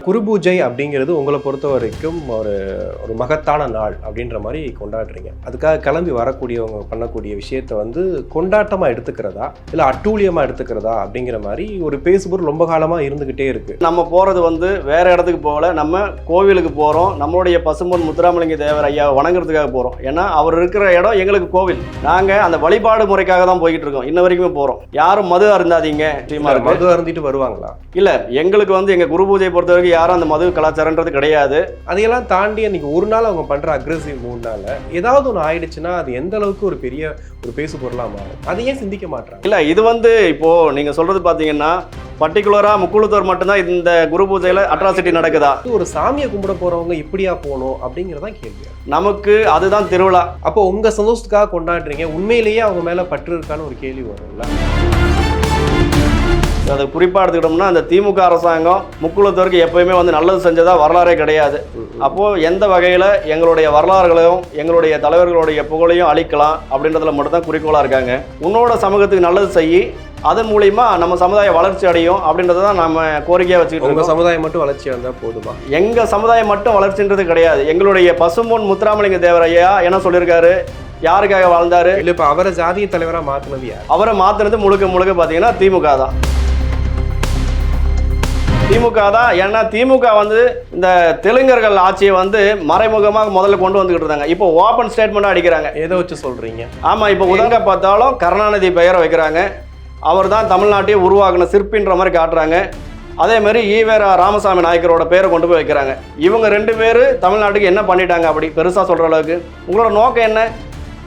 குரு பூஜை அப்படிங்கிறது உங்களை பொறுத்த வரைக்கும் ஒரு ஒரு மகத்தான நாள் அப்படின்ற மாதிரி கொண்டாடுறீங்க. அதுக்காக கிளம்பி வரக்கூடியவங்க பண்ணக்கூடிய விஷயத்த வந்து கொண்டாட்டமாக எடுத்துக்கிறதா இல்லை அட்டூழியமாக எடுத்துக்கிறதா அப்படிங்கிற மாதிரி ஒரு பேசுபொருள் ரொம்ப காலமாக இருந்துக்கிட்டே இருக்குது. நம்ம போகிறது வந்து வேறு இடத்துக்கு போகல, நம்ம கோவிலுக்கு போகிறோம். நம்மளுடைய பசும்பொன் முத்துராமலிங்க தேவர் ஐயாவை வணங்குறதுக்காக போகிறோம். ஏன்னா அவர் இருக்கிற இடம் எங்களுக்கு கோவில். நாங்கள் அந்த வழிபாடு முறைக்காக தான் போய்கிட்டு இருக்கோம். இன்ன வரைக்குமே போகிறோம். யாரும் மது அருந்தாதீங்க. மது அருந்திட்டு வருவாங்களா? இல்லை, எங்களுக்கு வந்து எங்கள் குரு பூஜையை பொறுத்த வரைக்கும் யாரும் அந்த மது கலாச்சாரன்றது கிடையாது. அதையெல்லாம் தாண்டி அன்னைக்கு ஒரு நாள் அவங்க பண்ற அக்ரெசிவ் மூட்னால ஏதாவது ஒன்று ஆயிடுச்சுன்னா அது எந்த அளவுக்கு ஒரு பெரிய ஒரு பேசு பொருளாக மாறும். அதையே சிந்திக்க மாட்டாங்க. இல்லை, இது வந்து இப்போ நீங்க சொல்றது பாத்தீங்கன்னா பர்டிகுலரா முக்குளத்தூர் மட்டும்தான் இந்த குரு பூஜையில அட்ராசிட்டி நடக்குதா? ஒரு சாமியை கும்பிட போறவங்க இப்படியா போகணும் அப்படிங்கிறதான் கேள்வி. நமக்கு அதுதான் திருவிழா. அப்போ உங்க சந்தோஷத்துக்காக கொண்டாடுறீங்க, உண்மையிலேயே அவங்க மேல பற்று இருக்கான்னு ஒரு கேள்வி வரும்ல. அதை குறிப்பாக எடுத்துக்கிட்டோம்னா அந்த திமுக அரசாங்கம் முக்குளத்தூருக்கு எப்பயுமே வந்து நல்லது செஞ்சதா வரலாறே கிடையாது. அப்போது எந்த வகையில் எங்களுடைய வரலாறுகளையும் எங்களுடைய தலைவர்களுடைய புகழையும் அழிக்கலாம் அப்படின்றதுல மட்டும்தான் குறிக்கோளாக இருக்காங்க. உன்னோட சமூகத்துக்கு நல்லது செய்யி அதன் மூலிமா நம்ம சமுதாயம் வளர்ச்சி அடையும் அப்படின்றத தான் நம்ம கோரிக்கையாக வச்சுக்கிட்டு இருக்கோம். சமுதாயம் மட்டும் வளர்ச்சி வந்தால் போதுமா? எங்கள் சமுதாயம் மட்டும் வளர்ச்சின்றது கிடையாது. எங்களுடைய பசும்பொன் முத்துராமலிங்க தேவர் ஐயா என்ன சொல்லியிருக்காரு, யாருக்காக வாழ்ந்தாரு? இல்லை, இப்போ அவரை ஜாதிய தலைவராக மாற்றினது யார்? அவரை மாற்றினது முழுக்க முழுக்க பார்த்தீங்கன்னா திமுக தான். திமுக தான். ஏன்னா திமுக வந்து இந்த தெலுங்கர்கள் ஆட்சியை வந்து மறைமுகமாக முதல்ல கொண்டு வந்துக்கிட்டு இருந்தாங்க. இப்போ ஓப்பன் ஸ்டேட்மெண்ட்டாக அடிக்கிறாங்க. எதை வச்சு சொல்கிறீங்க? ஆமாம், இப்போ உதங்க பார்த்தாலும் கருணாநிதி பெயரை வைக்கிறாங்க. அவர் தான் தமிழ்நாட்டையே உருவாக்கின சிற்பின்ற மாதிரி காட்டுறாங்க. அதே மாதிரி ஈவேரா ராமசாமி நாயக்கரோட பேரை கொண்டு போய் வைக்கிறாங்க. இவங்க ரெண்டு பேர் தமிழ்நாட்டுக்கு என்ன பண்ணிட்டாங்க அப்படி பெருசாக சொல்கிற அளவுக்கு? உங்களோட நோக்கம் என்ன?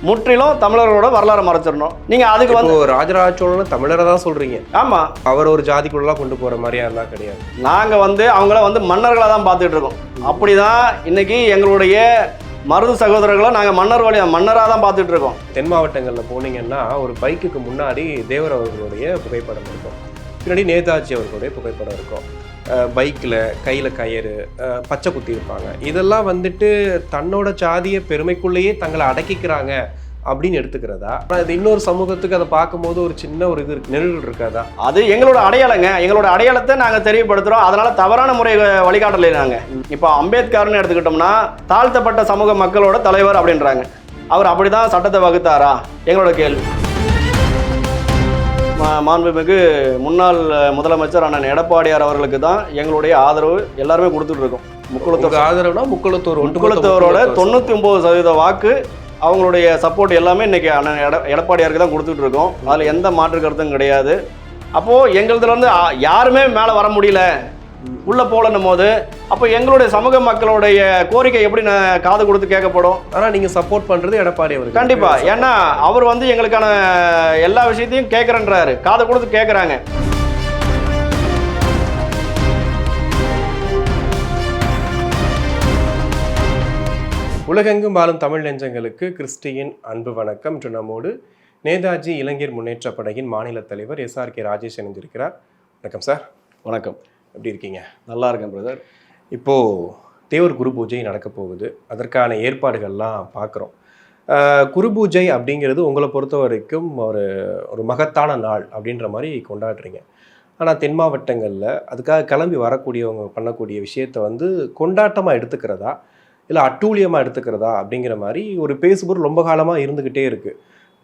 முற்றிலும் தமிழர்களோட வரலாறு மறைச்சிடணும். நீங்க அதுக்கு வந்து ராஜராஜ சோழன் தமிழரை தான் சொல்றீங்க. ஆமா, அவர் ஒரு ஜாதிக்குள்ளலாம் கொண்டு போற மாதிரியா இருந்தா கிடையாது. நாங்க வந்து அவங்கள வந்து மன்னர்களா தான் பார்த்துட்டு இருக்கோம். அப்படிதான் இன்னைக்கு எங்களுடைய மருது சகோதரர்களை நாங்க மன்னராக தான் பார்த்துட்டு இருக்கோம். தென் மாவட்டங்கள்ல போனீங்கன்னா ஒரு பைக்குக்கு முன்னாடி தேவர் அவர்களுடைய புகைப்படம் இருக்கும், பின்னாடி நேதாஜி அவர்களுடைய புகைப்படம் இருக்கும், பைக்கில் கையில் கயிறு, பச்சை குத்தி இருப்பாங்க. இதெல்லாம் வந்துட்டு தன்னோட சாதிய பெருமைக்குள்ளேயே தங்களை அடக்கிக்கிறாங்க அப்படின்னு எடுத்துக்கிறதா? அது இன்னொரு சமூகத்துக்கு அதை பார்க்கும்போது ஒரு சின்ன ஒரு இது நெருடல் இருக்காதா? அது எங்களோட அடையாளங்க. எங்களோட அடையாளத்தை நாங்கள் தெரியப்படுத்துகிறோம். அதனால தவறான முறை வழிகாட்டலை நாங்கள். இப்போ அம்பேத்கர்னு எடுத்துக்கிட்டோம்னா தாழ்த்தப்பட்ட சமூக மக்களோட தலைவர் அப்படின்றாங்க. அவர் அப்படிதான் சட்டத்தை வகுத்தாரா? எங்களோட கேள்வி. மாண்புமிகு முன்னாள் முதலமைச்சர் அண்ணன் எடப்பாடியார் அவர்களுக்கு தான் எங்களுடைய ஆதரவு எல்லாருமே கொடுத்துட்டு இருக்கோம். முக்குளத்தூர் ஆதரவுனா முக்குளத்தூரோட 99% வாக்கு அவங்களுடைய சப்போர்ட் எல்லாமே இன்னைக்கு அண்ணன் எடப்பாடியாருக்கு தான் கொடுத்துட்டு இருக்கோம். அதில் எந்த மாற்று கருத்தும் கிடையாது. அப்போது எங்களதுல வந்து யாருமே மேலே வர முடியல, உள்ள போலன்னும் போது அப்போ எங்களுடைய சமூக மக்களுடைய கோரிக்கை எப்படி காது கொடுத்து கேட்கப்படும்? ஆனால் நீங்கள் சப்போர்ட் பண்ணுறது எடப்பாடி அவர் கண்டிப்பா. ஏன்னா அவர் வந்து எங்களுக்கான எல்லா விஷயத்தையும் கேட்குறேன்றாரு, காது கொடுத்து கேட்குறாங்க. உலகெங்கும் வாழும் தமிழ் நெஞ்சங்களுக்கு கிறிஸ்டியின் அன்பு வணக்கம். இன்று நம்மோடு நேதாஜி இளைஞர் முன்னேற்ற படையின் மாநில தலைவர் SRK ராஜேஷ் இணைஞ்சிருக்கிறார். வணக்கம் சார். வணக்கம். எப்படி இருக்கீங்க? நல்லா இருக்கேன் பிரதர். இப்போது தேவர் குரு பூஜை நடக்க போகுது, அதற்கான ஏற்பாடுகள்லாம் பார்க்குறோம். குரு பூஜை அப்படிங்கிறது உங்களை பொறுத்த வரைக்கும் ஒரு ஒரு மகத்தான நாள் அப்படின்ற மாதிரி கொண்டாடுறீங்க. ஆனால் தென் மாவட்டங்களில் அதுக்காக கிளம்பி வரக்கூடியவங்க பண்ணக்கூடிய விஷயத்த வந்து கொண்டாட்டமாக எடுத்துக்கிறதா இல்லை அட்டூழியமாக எடுத்துக்கிறதா அப்படிங்கிற மாதிரி ஒரு பேசுபொருள் ரொம்ப காலமாக இருந்துக்கிட்டே இருக்குது.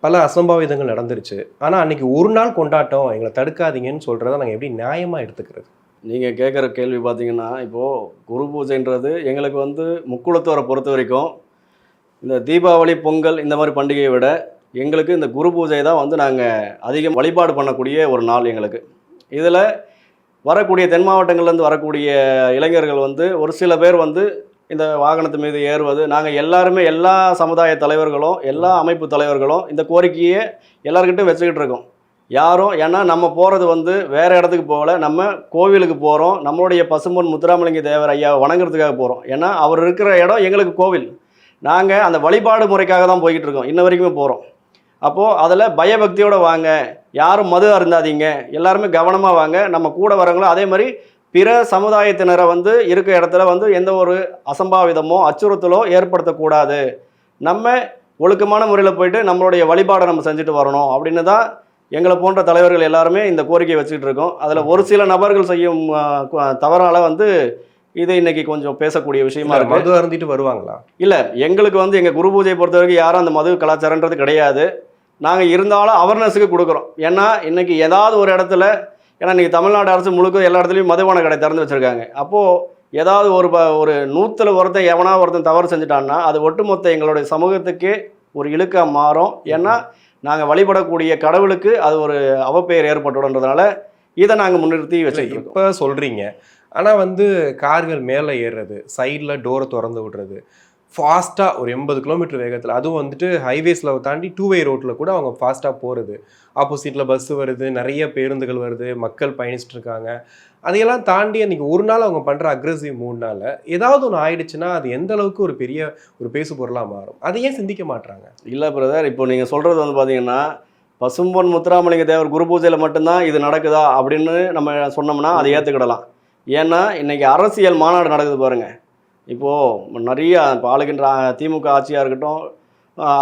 பல அசம்பாவிதங்கள் நடந்துருச்சு. ஆனால் அன்றைக்கி ஒரு நாள் கொண்டாட்டம், எங்களை தடுக்காதீங்கன்னு சொல்கிறத நாங்கள் எப்படி நியாயமாக எடுத்துக்கிறது? நீங்கள் கேட்குற கேள்வி பார்த்தீங்கன்னா, இப்போது குரு பூஜைன்றது எங்களுக்கு வந்து முக்குளத்தூரை பொறுத்த வரைக்கும் இந்த தீபாவளி, பொங்கல் இந்த மாதிரி பண்டிகையை விட எங்களுக்கு இந்த குரு பூஜை தான் வந்து நாங்கள் அதிகம் வழிபாடு பண்ணக்கூடிய ஒரு நாள் எங்களுக்கு. இதில் வரக்கூடிய தென் மாவட்டங்கள்லேருந்து வரக்கூடிய இளைஞர்கள் வந்து ஒரு சில பேர் வந்து இந்த வாகனத்து மீது ஏறுவது, நாங்கள் எல்லாருமே எல்லா சமுதாய தலைவர்களும் எல்லா அமைப்பு தலைவர்களும் இந்த கோரிக்கையை எல்லாருக்கிட்டும் வச்சுக்கிட்டு இருக்கோம். யாரும், ஏன்னா நம்ம போகிறது வந்து வேறு இடத்துக்கு போகல, நம்ம கோவிலுக்கு போகிறோம். நம்மளுடைய பசும்பொன் முத்துராமலிங்க தேவர் ஐயாவை வணங்குறதுக்காக போகிறோம். ஏன்னா அவர் இருக்கிற இடம் எங்களுக்கு கோவில். நாங்கள் அந்த வழிபாடு முறைக்காக தான் போய்கிட்டு இருக்கோம், இன்ன வரைக்குமே போகிறோம். அப்போது அதில் பயபக்தியோடு வாங்க, யாரும் மது அருந்தாதீங்க, எல்லாருமே கவனமாக வாங்க. நம்ம கூட வரவங்களும் அதே மாதிரி பிற சமுதாயத்தினரை வந்து இருக்க இடத்துல வந்து எந்த ஒரு அசம்பாவிதமோ அச்சுறுத்தலோ ஏற்படுத்தக்கூடாது. நம்ம ஒழுக்கமான முறையில் போயிட்டு நம்மளுடைய வழிபாடை நம்ம செஞ்சுட்டு வரணும் அப்படின்னு தான் எங்களை போன்ற தலைவர்கள் எல்லாருமே இந்த கோரிக்கையை வச்சுக்கிட்டு இருக்கோம். அதில் ஒரு சில நபர்கள் செய்யும் தவறால் வந்து இது இன்னைக்கு கொஞ்சம் பேசக்கூடிய விஷயமா இருக்கு. மது அருந்திட்டு வருவாங்களா? இல்லை, எங்களுக்கு வந்து எங்கள் குரு பூஜையை பொறுத்த வரைக்கும் யாரும் அந்த மது கலாச்சாரன்றது கிடையாது. நாங்கள் இருந்தாலும் அவேர்னஸுக்கு கொடுக்குறோம். ஏன்னா இன்னைக்கு ஏதாவது ஒரு இடத்துல, ஏன்னா இன்றைக்கி தமிழ்நாடு அரசு முழுக்க எல்லா இடத்துலையும் மதுபான கடை திறந்து வச்சுருக்காங்க. அப்போது ஏதாவது ஒரு 100ல் ஒருத்தன் எவனா ஒருத்தன் தவறு செஞ்சுட்டான்னா அது ஒட்டுமொத்த எங்களுடைய சமூகத்துக்கே ஒரு இழுக்காக மாறும். ஏன்னா நாங்கள் வழிபடக்கூடிய கடவுளுக்கு அது ஒரு அவப்பெயர் ஏற்பட்டுன்றதுனால இதை நாங்கள் முன்னிறுத்தி வச்சுருக்கோம். இப்போ சொல்கிறீங்க, ஆனால் வந்து கார்கள் மேலே ஏறுறது, சைடில் டோரை திறந்து விடுறது, ஃபாஸ்ட்டாக ஒரு 80 கிலோமீட்டர் வேகத்தில், அதுவும் வந்துட்டு ஹைவேஸில் தாண்டி 2-வே ரோட்டில் கூட அவங்க ஃபாஸ்ட்டாக போகிறது, ஆப்போசிட்டில் பஸ்ஸு வருது, நிறைய பேருந்துகள் வருது, மக்கள் பயணிச்சுட்டு இருக்காங்க. அதையெல்லாம் தாண்டி அன்றைக்கி ஒரு நாள் அவங்க பண்ணுற அக்ரெசிவ் மூட்னால ஏதாவது ஒன்று ஆயிடுச்சுன்னா அது எந்த அளவுக்கு ஒரு பெரிய ஒரு பேசு பொருளாக மாறும்? அதை ஏன் சிந்திக்க மாட்டாங்க? இல்லை பிரதர், இப்போ நீங்கள் சொல்கிறது வந்து பார்த்தீங்கன்னா பசும்பொன் முத்துராமலிங்க தேவர் குரு பூஜையில் மட்டும்தான் இது நடக்குதா அப்படின்னு நம்ம சொன்னோம்னா அதை ஏற்றுக்கிடலாம். ஏன்னா இன்றைக்கி அரசியல் மாநாடு நடக்குது பாருங்கள். இப்போது நிறைய இப்போ ஆளுகின்ற திமுக ஆட்சியாக இருக்கட்டும்,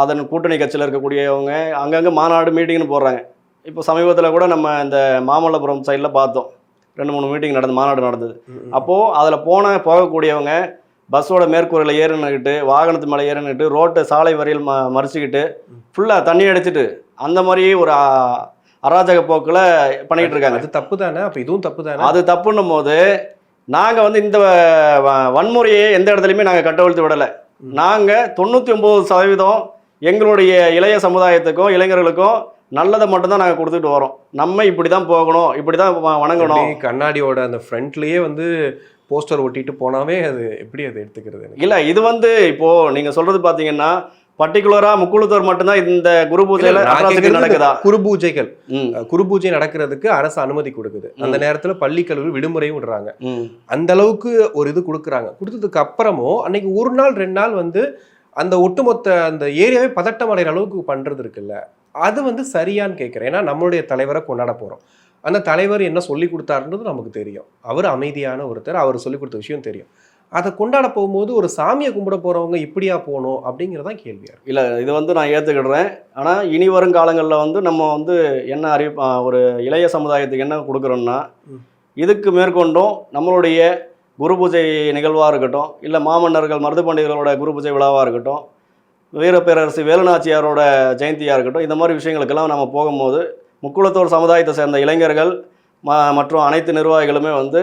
அதன் கூட்டணி கட்சியில் இருக்கக்கூடியவங்க அங்கங்கே மாநாடு மீட்டிங்னு போடுறாங்க. இப்போ சமீபத்தில் கூட நம்ம இந்த மாமல்லபுரம் சைடில் பார்த்தோம், 2-3 மீட்டிங் மாநாடு நடந்தது. அப்போது அதில் போகக்கூடியவங்க பஸ்ஸோட மேற்கூரையில் ஏறினுக்கிட்டு, வாகனத்து மேலே ஏறினுக்கிட்டு, ரோட்டை சாலை வரியில் மறிச்சுக்கிட்டு ஃபுல்லாக தண்ணி அடிச்சுட்டு அந்த மாதிரியே ஒரு அராஜக போக்கில் பண்ணிகிட்டு இருக்காங்க. அது தப்பு தானே? அப்போ இதுவும் தப்பு தானே? அது தப்புன்னும் போது நாங்கள் வந்து இந்த வன்முறையை எந்த இடத்துலையுமே நாங்கள் கட்டவிழ்த்து விடலை. நாங்கள் 99% எங்களுடைய இளைய சமுதாயத்துக்கும் இளைஞர்களுக்கும் நல்லதை மட்டும்தான் நாங்கள் கொடுத்துட்டு வரோம். நம்ம இப்படி தான் போகணும், இப்படி தான் வணங்கணும். கண்ணாடியோட அந்த ஃப்ரண்ட்லேயே வந்து போஸ்டர் ஒட்டிட்டு போனாவே அது எப்படி அதை எடுத்துக்கிறது? இல்லை, இது வந்து இப்போது நீங்கள் சொல்கிறது பார்த்தீங்கன்னா பர்டிகுலராக முக்குளத்தூர் மட்டும்தான் இந்த குரு பூஜையில் நடக்குதா? குரு பூஜை நடக்கிறதுக்கு அரசு அனுமதி கொடுக்குது. அந்த நேரத்தில் பள்ளி கல்லூரி விடுமுறையும் விடுறாங்க. அந்த அளவுக்கு ஒரு இது கொடுக்குறாங்க. கொடுத்ததுக்கு அப்புறமும் அன்னைக்கு 1 நாள் 2 நாள் வந்து அந்த ஒட்டுமொத்த அந்த ஏரியாவே பதட்டம் அடைகிற அளவுக்கு பண்ணுறது இருக்குல்ல, அது வந்து சரியான்னு கேட்குறேன். ஏன்னா நம்மளுடைய தலைவரை கொண்டாட போகிறோம். அந்த தலைவர் என்ன சொல்லி கொடுத்தாருன்றது நமக்கு தெரியும். அவர் அமைதியான ஒருத்தர், அவர் சொல்லி கொடுத்த விஷயம் தெரியும். அதை கொண்டாட போகும்போது ஒரு சாமியை கும்பிட போகிறவங்க இப்படியா போகணும் அப்படிங்கிறதான் கேள்வியாக இருக்குது. இல்லை, இது வந்து நான் ஏற்றுக்கிடுறேன். ஆனால் இனி வரும் காலங்களில் வந்து நம்ம வந்து என்ன ஒரு இளைய சமுதாயத்துக்கு என்ன கொடுக்குறோன்னா, இதுக்கு மேற்கொண்டும் நம்மளுடைய குரு பூஜை நிகழ்வாக இருக்கட்டும், இல்லை மாமன்னர்கள் மருது பண்டிகளோட குரு பூஜை விழாவாக இருக்கட்டும், வீரப்பேரரசு வேலுநாச்சியாரோட ஜெயந்தியாக இருக்கட்டும், இந்த மாதிரி விஷயங்களுக்கெல்லாம் நம்ம போகும்போது முக்குளத்தோர் சமுதாயத்தை சேர்ந்த இளைஞர்கள் மற்றும் அனைத்து நிர்வாகிகளுமே வந்து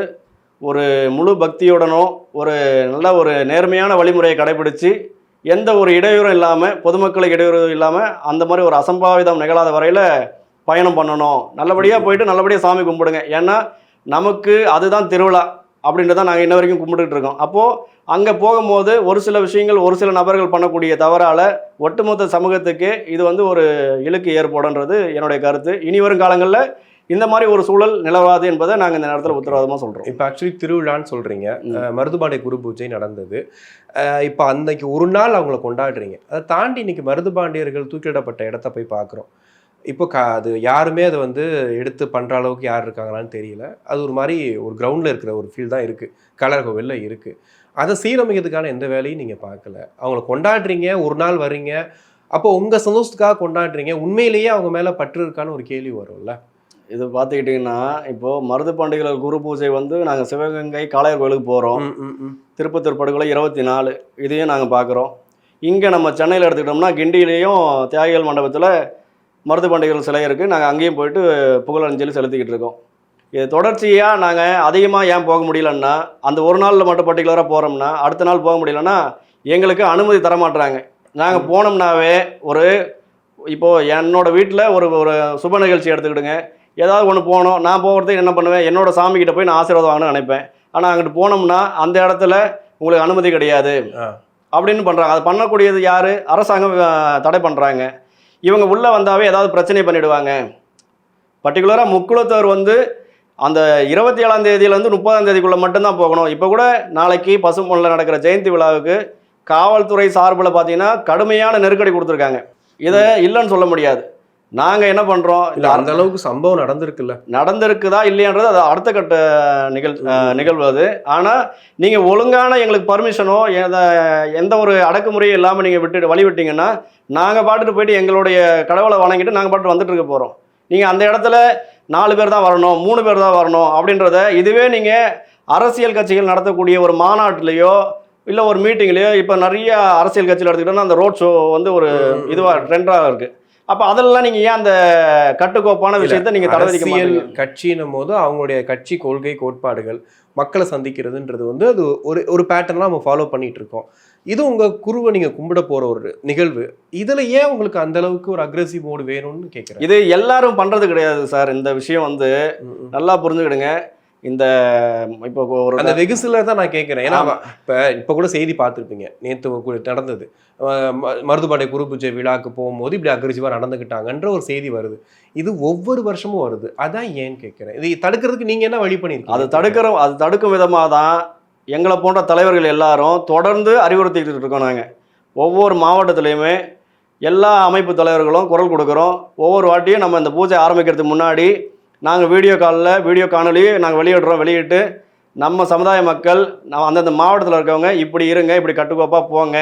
ஒரு முழு பக்தியுடனும் ஒரு நல்ல ஒரு நேர்மையான வழிமுறையை கடைபிடித்து எந்த ஒரு இடையூறும் இல்லாமல், பொதுமக்களுக்கு இடையூறு இல்லாமல், அந்த மாதிரி ஒரு அசம்பாவிதம் நிகழாத வரையில் பயணம் பண்ணணும். நல்லபடியாக போயிட்டு நல்லபடியாக சாமி கும்பிடுங்க. ஏன்னா நமக்கு அதுதான் திருவிழா அப்படின்றத நாங்கள் இன்ன வரைக்கும் கும்பிட்டுட்டு இருக்கோம். அப்போது அங்கே போகும்போது ஒரு சில விஷயங்கள் ஒரு சில நபர்கள் பண்ணக்கூடிய தவறால் ஒட்டுமொத்த சமூகத்துக்கு இது வந்து ஒரு இழுக்கு ஏற்படுன்றது என்னுடைய கருத்து. இனி வரும் காலங்களில் இந்த மாதிரி ஒரு சூழல் நிலவாது என்பதை நாங்கள் இந்த நேரத்தில் உத்தரவாதமாக சொல்கிறோம். இப்போ ஆக்சுவலி திருவிழான்னு சொல்கிறீங்க, மருதுபாண்டிய குரு பூஜை நடந்தது. இப்போ அன்னைக்கு ஒரு நாள் அவங்கள கொண்டாடுறீங்க. அதை தாண்டி இன்னைக்கு மருதுபாண்டியர்கள் தூக்கிலிடப்பட்ட இடத்த போய் பார்க்குறோம். இப்போ அது யாருமே அதை வந்து எடுத்து பண்ணுற அளவுக்கு யார் இருக்காங்களான்னு தெரியல. அது ஒரு மாதிரி ஒரு கிரவுண்டில் இருக்கிற ஒரு ஃபீல் தான் இருக்குது, கலர் கோவில்ல இருக்குது. அதை சீரமைக்கிறதுக்கான எந்த வேலையும் நீங்கள் பார்க்கல. அவங்கள கொண்டாடுறீங்க, ஒரு நாள் வர்றீங்க, அப்போ உங்கள் சந்தோஷத்துக்காக கொண்டாடுறீங்க. உண்மையிலேயே அவங்க மேலே பற்று இருக்கான்னு ஒரு கேள்வி வரும்ல. இது பார்த்துக்கிட்டிங்கன்னா இப்போது மருது பண்டிகைகள் குரு பூஜை வந்து நாங்கள் சிவகங்கை காளையர் கோயிலுக்கு போகிறோம். திருப்பத்தூர் படுகொலை 24 இதையும் நாங்கள் பார்க்குறோம். இங்கே நம்ம சென்னையில் எடுத்துக்கிட்டோம்னா கிண்டியிலையும் தியாகிகள் மண்டபத்தில் மருது பண்டிகைகள் சிலை இருக்குது. நாங்கள் அங்கேயும் போயிட்டு புகழஞ்சலி செலுத்திக்கிட்டு இருக்கோம். இது தொடர்ச்சியாக நாங்கள் அதிகமாக ஏன் போக முடியலன்னா, அந்த ஒரு நாளில் மட்டும் பர்டிகுலராக போகிறோம்னா அடுத்த நாள் போக முடியலன்னா எங்களுக்கு அனுமதி தரமாட்டுறாங்க. நாங்கள் போனோம்னாவே இப்போது என்னோடய வீட்டில் ஒரு சுப நிகழ்ச்சி எடுத்துக்கிடுங்க, ஏதாவது ஒன்று போகணும், நான் போகிறதுக்கு என்ன பண்ணுவேன், என்னோடய சாமிக்கிட்ட போய் நான் ஆசீர்வாதம் வாங்கணும்னு நினைப்பேன். ஆனால் அங்கிட்டு போனோம்னா அந்த இடத்துல உங்களுக்கு அனுமதி கிடையாது அப்படின்னு பண்ணுறாங்க. அது பண்ணக்கூடியது யார்? அரசாங்கம் தடை பண்ணுறாங்க. இவங்க உள்ளே வந்தாவே ஏதாவது பிரச்சனை பண்ணிவிடுவாங்க. பர்டிகுலராக முக்குளத்தோர் வந்து அந்த 27ஆம் தேதியிலேருந்து 30ஆம் தேதிக்குள்ளே மட்டும்தான் போகணும். இப்போ கூட நாளைக்கு பசும்பொன்னில் நடக்கிற ஜெயந்தி விழாவுக்கு காவல்துறை சார்பில் பார்த்தீங்கன்னா கடுமையான நெருக்கடி கொடுத்துருக்காங்க. இதை இல்லைன்னு சொல்ல முடியாது. நாங்கள் என்ன பண்ணுறோம், இல்லை அந்த அளவுக்கு சம்பவம் நடந்திருக்குதா இல்லையான்றது அது அடுத்த கட்ட நிகழ்வு அது. ஆனால் நீங்கள் ஒழுங்கான எங்களுக்கு பர்மிஷனோ எந்த ஒரு அடக்குமுறையும் இல்லாமல் நீங்கள் வழி விட்டீங்கன்னா நாங்கள் பாட்டுட்டு போயிட்டு எங்களுடைய கடவுளை வணங்கிட்டு நாங்கள் பாட்டு வந்துட்டு இருக்க போகிறோம். நீங்கள் அந்த இடத்துல 4 பேர் தான் வரணும், 3 பேர் தான் வரணும் அப்படின்றத இதுவே நீங்கள் அரசியல் கட்சிகள் நடத்தக்கூடிய ஒரு மாநாட்டிலேயோ இல்லை ஒரு மீட்டிங்லேயோ இப்போ நிறைய அரசியல் கட்சியில் எடுத்துக்கிட்டோம்னா அந்த ரோட் ஷோ வந்து ஒரு இதுவாக ட்ரெண்டாக இருக்குது. அப்போ அதெல்லாம் நீங்கள் ஏன் அந்த கட்டுக்கோப்பான விஷயத்தை நீங்கள் தடை விதிக்க மாட்டீங்க? கட்சின்னும் போது அவங்களுடைய கட்சி கொள்கை கோட்பாடுகள் மக்களை சந்திக்கிறதுன்றது வந்து அது ஒரு பேட்டர்லாம் நம்ம ஃபாலோ பண்ணிட்டு இருக்கோம். இது உங்கள் குருவை நீங்கள் கும்பிட போகிற ஒரு நிகழ்வு. இதில் ஏன் உங்களுக்கு அந்த அளவுக்கு ஒரு அக்ரெசிவ் மோடு வேணும்னு கேட்குறேன். இது எல்லாரும் பண்ணுறது கிடையாது சார். இந்த விஷயம் வந்து நல்லா புரிஞ்சுக்கிடுங்க. இந்த இப்போ ஒரு அந்த வெகுசில தான் நான் கேட்குறேன். ஏன்னா இப்போ கூட செய்தி பார்த்துருப்பீங்க, நேற்று நடந்தது மருதுபாண்டை குரு பூஜை விழாக்கு போகும்போது இப்படி அக்ரெசிவாக நடந்துக்கிட்டாங்கன்ற ஒரு செய்தி வருது. இது ஒவ்வொரு வருஷமும் வருது. அதான் ஏன்னு கேட்குறேன். இது தடுக்கிறதுக்கு நீங்கள் என்ன வழி பண்ணியிருக்கீங்க? அது தடுக்கும் விதமாக தான் எங்களை போன்ற தலைவர்கள் எல்லாரும் தொடர்ந்து அறிவுறுத்திக்கிட்டு இருக்கோம். நாங்கள் ஒவ்வொரு மாவட்டத்துலேயுமே எல்லா அமைப்பு தலைவர்களும் குரல் கொடுக்குறோம். ஒவ்வொரு வாட்டியும் நம்ம இந்த பூஜை ஆரம்பிக்கிறதுக்கு முன்னாடி நாங்கள் வீடியோ காணொலி நாங்கள் வெளியிட்டு நம்ம சமுதாய மக்கள் அந்தந்த மாவட்டத்தில் இருக்கவங்க இப்படி இருங்க, இப்படி கட்டுக்கோப்பாக போங்க,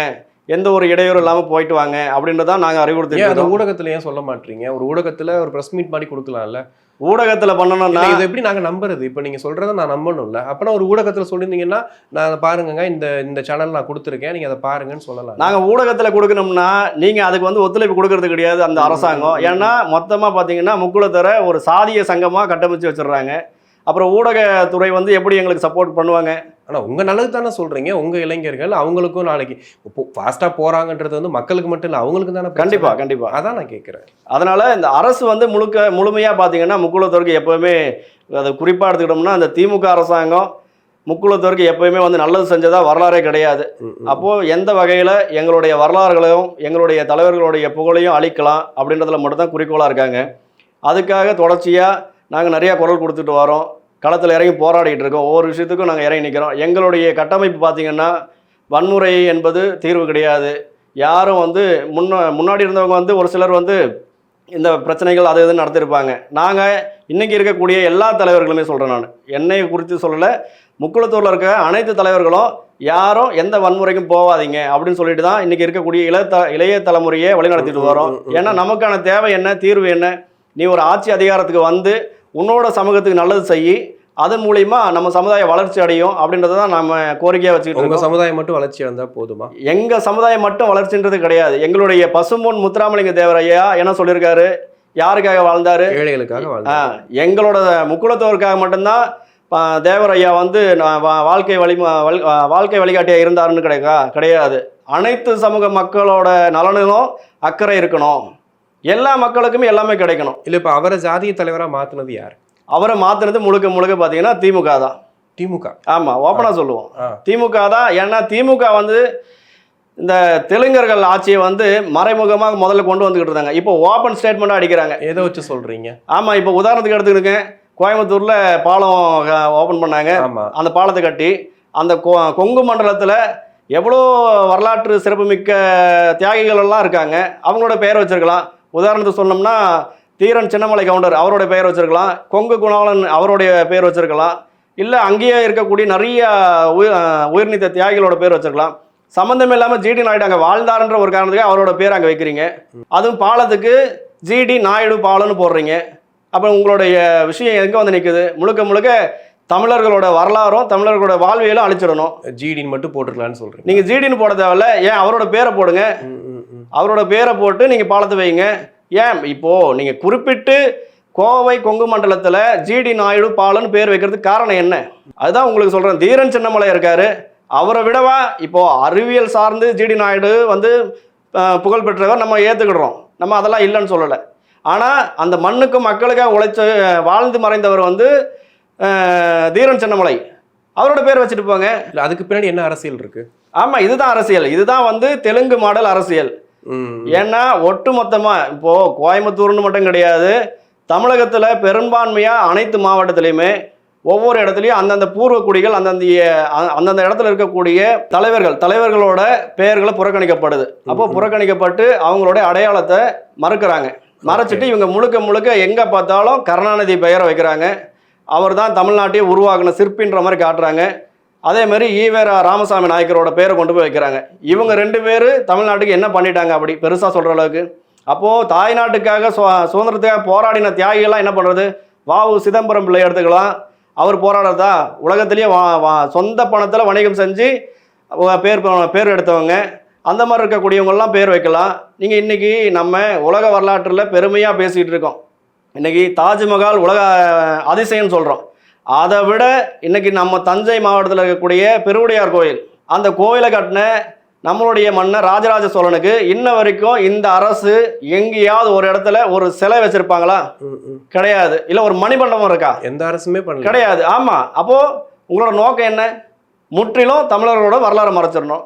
எந்த ஒரு இடையூறு இல்லாமல் போயிட்டு வாங்க அப்படின்றதான் நாங்கள் அறிவுறுத்தி. அந்த ஊடகத்தில் ஏன் சொல்ல மாட்டீங்க? ஒரு ஊடகத்தில் ஒரு ப்ரெஸ் மீட் மாதிரி கொடுக்கலாம்ல. ஊடகத்தில் பண்ணணும்னா இது எப்படி நாங்கள் நம்புறது? இப்போ நீங்கள் சொல்கிறத நான் நம்பணும்ல. அப்போனா ஒரு ஊடகத்தில் சொல்லியிருந்தீங்கன்னா நான் பாருங்க இந்த சேனல் நான் கொடுத்துருக்கேன், நீங்கள் அதை பாருங்கன்னு சொல்லலாம். நாங்கள் ஊடகத்தில் கொடுக்கணும்னா நீங்கள் அதுக்கு வந்து ஒத்துழைப்பு கொடுக்கறது கிடையாது அந்த அரசாங்கம். ஏன்னா மொத்தமாக பார்த்தீங்கன்னா முக்குளத்தோரை ஒரு சாதிய சங்கமாக கட்டமைச்சு வச்சிடுறாங்க. அப்புறம் ஊடகத்துறை வந்து எப்படி எங்களுக்கு சப்போர்ட் பண்ணுவாங்க? ஆனால் உங்கள் நல்லது தானே சொல்கிறீங்க. உங்கள் இளைஞர்கள் அவங்களுக்கும் நாளைக்கு ஃபாஸ்ட்டாக போகிறாங்கன்றது வந்து மக்களுக்கு மட்டும் இல்லை, அவங்களுக்கு தானே. கண்டிப்பாக அதான் நான் கேட்குறேன். அதனால் இந்த அரசு வந்து முழுமையாக பார்த்தீங்கன்னா முக்குளத்தோருக்கு எப்போவுமே, அதை குறிப்பாக எடுத்துக்கிட்டோம்னா அந்த திமுக அரசாங்கம் முக்குளத்தோருக்கு எப்போயுமே வந்து நல்லது செஞ்சதாக வரலாறே கிடையாது. அப்போது எந்த வகையில் எங்களுடைய வரலாறுகளையும் எங்களுடைய தலைவர்களுடைய புகழையும் அழிக்கலாம் அப்படின்றதுல மட்டும்தான் குறிக்கோளாக இருக்காங்க. அதுக்காக தொடர்ச்சியாக நாங்கள் நிறையா குரல் கொடுத்துட்டு வரோம். களத்தில் இறங்கி போராடிட்டு இருக்கோம். ஒவ்வொரு விஷயத்துக்கும் நாங்கள் இறங்கி நிற்கிறோம். எங்களுடைய கட்டமைப்பு பார்த்திங்கன்னா வன்முறை என்பது தீர்வு கிடையாது. யாரும் வந்து முன்னாடி இருந்தவங்க வந்து ஒரு சிலர் வந்து இந்த பிரச்சனைகள் அது இதுன்னு நடத்திருப்பாங்க. நாங்கள் இன்றைக்கி இருக்கக்கூடிய எல்லா தலைவர்களுமே சொல்கிறேன், நான் என்னை குறித்து சொல்லலை, முக்குளத்தூரில் இருக்க அனைத்து தலைவர்களும் யாரும் எந்த வன்முறைக்கும் போகாதீங்க அப்படின்னு சொல்லிட்டு தான் இன்றைக்கி இருக்கக்கூடிய இளைய தலைமுறையை வழிநடத்திட்டு வரோம். ஏன்னா நமக்கான தேவை என்ன, தீர்வு என்ன? நீ ஒரு ஆட்சி அதிகாரத்துக்கு வந்து உன்னோட சமூகத்துக்கு நல்லது செய்யி, அதன் மூலிமா நம்ம சமுதாயம் வளர்ச்சி அடையும் அப்படின்றத தான் நம்ம கோரிக்கையாக வச்சுக்கிட்டு இருக்கோம். சமுதாயம் மட்டும் வளர்ச்சி அடைந்தால் போதுமா? எங்கள் சமுதாயம் மட்டும் வளர்ச்சின்றது கிடையாது. எங்களுடைய பசும்பொன் முத்துராமலிங்க தேவரையா என்ன சொல்லியிருக்காரு? யாருக்காக வாழ்ந்தாரு? ஏழைகளுக்காக வாழ்ந்தார். எங்களோட முக்குளத்தோருக்காக மட்டும்தான் தேவரையா வந்து வாழ்க்கை வழிகாட்டியாக இருந்தாருன்னு கிடையாது. அனைத்து சமூக மக்களோட நலனும் அக்கறை இருக்கணும். எல்லா மக்களுக்குமே எல்லாமே கிடைக்கணும். இல்லை, இப்போ அவரை ஜாதிய தலைவராக மாற்றினது யார்? அவரை மாற்றினது முழுக்க பார்த்தீங்கன்னா திமுக தான். திமுக, ஆமாம், ஓப்பனாக சொல்லுவோம், திமுக தான். ஏன்னா திமுக வந்து இந்த தெலுங்கர்கள் ஆட்சியை வந்து மறைமுகமாக முதல்ல கொண்டு வந்துக்கிட்டு இருந்தாங்க. இப்போ ஓப்பன் ஸ்டேட்மெண்ட்டாக அடிக்கிறாங்க. எதை வச்சு சொல்கிறீங்க? ஆமாம், இப்போ உதாரணத்துக்கு எடுத்துக்கிட்டுங்க, கோயம்புத்தூரில் பாலம் ஓப்பன் பண்ணாங்க. அந்த பாலத்தை கட்டி அந்த கொங்கு மண்டலத்தில் எவ்வளோ வரலாற்று சிறப்புமிக்க தியாகிகள் எல்லாம் இருக்காங்க. அவங்களோட பெயரை வச்சிருக்கலாம். உதாரணத்துக்கு சொன்னோம்னா தீரன் சின்னமலை கவுண்டர் அவருடைய பெயர் வச்சிருக்கலாம். கொங்கு குணாளன் அவருடைய பெயர் வச்சிருக்கலாம். இல்லை அங்கேயே இருக்கக்கூடிய நிறைய உயிர்நீத்த தியாகிகளோட பேர் வச்சிருக்கலாம். சம்மந்தம் இல்லாமல் ஜிடி நாயுடு அங்கே வாழ்ந்தாருன்ற ஒரு காரணத்துக்கு அவரோட பேர் அங்கே வைக்கிறீங்க. அதுவும் பாலத்துக்கு ஜிடி நாயுடு பாலம்னு போடுறீங்க. அப்போ உங்களுடைய விஷயம் எங்கே வந்து நிற்குது? முழுக்க தமிழர்களோட வரலாறும் தமிழர்களோட வாழ்வியலும் அழிச்சிடணும். ஜிடின்னு மட்டும் போட்டுருக்கலான்னு சொல்கிறீங்க. நீங்கள் ஜிடின்னு போட தேவையில்ல. ஏன் அவரோட பேரை போடுங்க. அவரோட பேரை போட்டு நீங்கள் பாலத்தை வைங்க. ஏன் இப்போது நீங்கள் குறிப்பிட்டு கோவை கொங்கு மண்டலத்தில் ஜிடி நாயுடு பாலன்னு பேர் வைக்கிறதுக்கு காரணம் என்ன? அதுதான் உங்களுக்கு சொல்கிறேன். தீரன் சின்னமலை இருக்காரு, அவரை விடவா இப்போது அறிவியல் சார்ந்து ஜிடி நாயுடு வந்து புகழ் பெற்றவர், நம்ம ஏற்றுக்கிடுறோம். நம்ம அதெல்லாம் இல்லைன்னு சொல்லலை. ஆனால் அந்த மண்ணுக்கும் மக்களுக்காக உழைச்ச வாழ்ந்து மறைந்தவர் வந்து தீரன் சின்னமலை, அவரோட பேர் வச்சுட்டு போங்க. இல்லை, அதுக்கு பின்னாடி என்ன அரசியல் இருக்கு? ஆமாம், இதுதான் அரசியல். இதுதான் வந்து தெலுங்கு மாடல் அரசியல். ஏன்னா ஒட்டு மொத்தமாக இப்போது கோயம்புத்தூர்னு மட்டும் கிடையாது, தமிழகத்தில் பெரும்பான்மையாக அனைத்து மாவட்டத்திலையுமே ஒவ்வொரு இடத்துலையும் அந்தந்த பூர்வ குடிகள் அந்தந்த இடத்துல இருக்கக்கூடிய தலைவர்களோட பெயர்களை புறக்கணிக்கப்படுது. அப்போ புறக்கணிக்கப்பட்டு அவங்களோட அடையாளத்தை மறைச்சிட்டு இவங்க முழுக்க எங்கே பார்த்தாலும் கருணாநிதி பெயரை வைக்கிறாங்க. அவர் தான் தமிழ்நாட்டையே உருவாக்கின சிற்பின்ற மாதிரி காட்டுறாங்க. அதே மாதிரி ஈவேரா ராமசாமி நாயக்கரோட பேரை கொண்டு போய் வைக்கிறாங்க. இவங்க 2 பேர் தமிழ்நாட்டுக்கு என்ன பண்ணிட்டாங்க அப்படி பெருசாக சொல்கிற அளவுக்கு? அப்போது தாய்நாட்டுக்காக சுதந்திரத்துக்காக போராடின தியாகிகள்லாம் என்ன பண்ணுறது? வ.உ. சிதம்பரம் பிள்ளை எடுத்துக்கலாம், அவர் போராடுறதா? உலகத்திலேயே சொந்த பணத்தில் வணிகம் செஞ்சு பேர் எடுத்தவங்க, அந்த மாதிரி இருக்கக்கூடியவங்கெல்லாம் பேர் வைக்கலாம். நீங்கள் இன்றைக்கி நம்ம உலக வரலாற்றில் பெருமையாக பேசிகிட்டு இருக்கோம். இன்றைக்கி தாஜ்மஹால் உலக அதிசயம்னு சொல்கிறோம். அதை விட இன்றைக்கி நம்ம தஞ்சை மாவட்டத்தில் இருக்கக்கூடிய பெருவுடையார் கோயில், அந்த கோயிலை கட்டின நம்மளுடைய மன்னர் ராஜராஜ சோழனுக்கு இன்ன வரைக்கும் இந்த அரசு எங்கேயாவது ஒரு இடத்துல ஒரு சிலை வச்சிருப்பாங்களா? கிடையாது. இல்லை ஒரு மணிமண்டபம் இருக்கா? எந்த அரசுமே கிடையாது. ஆமாம். அப்போது உங்களோட நோக்கம் என்ன? முற்றிலும் தமிழர்களோட வரலாறு மறைச்சிடணும்.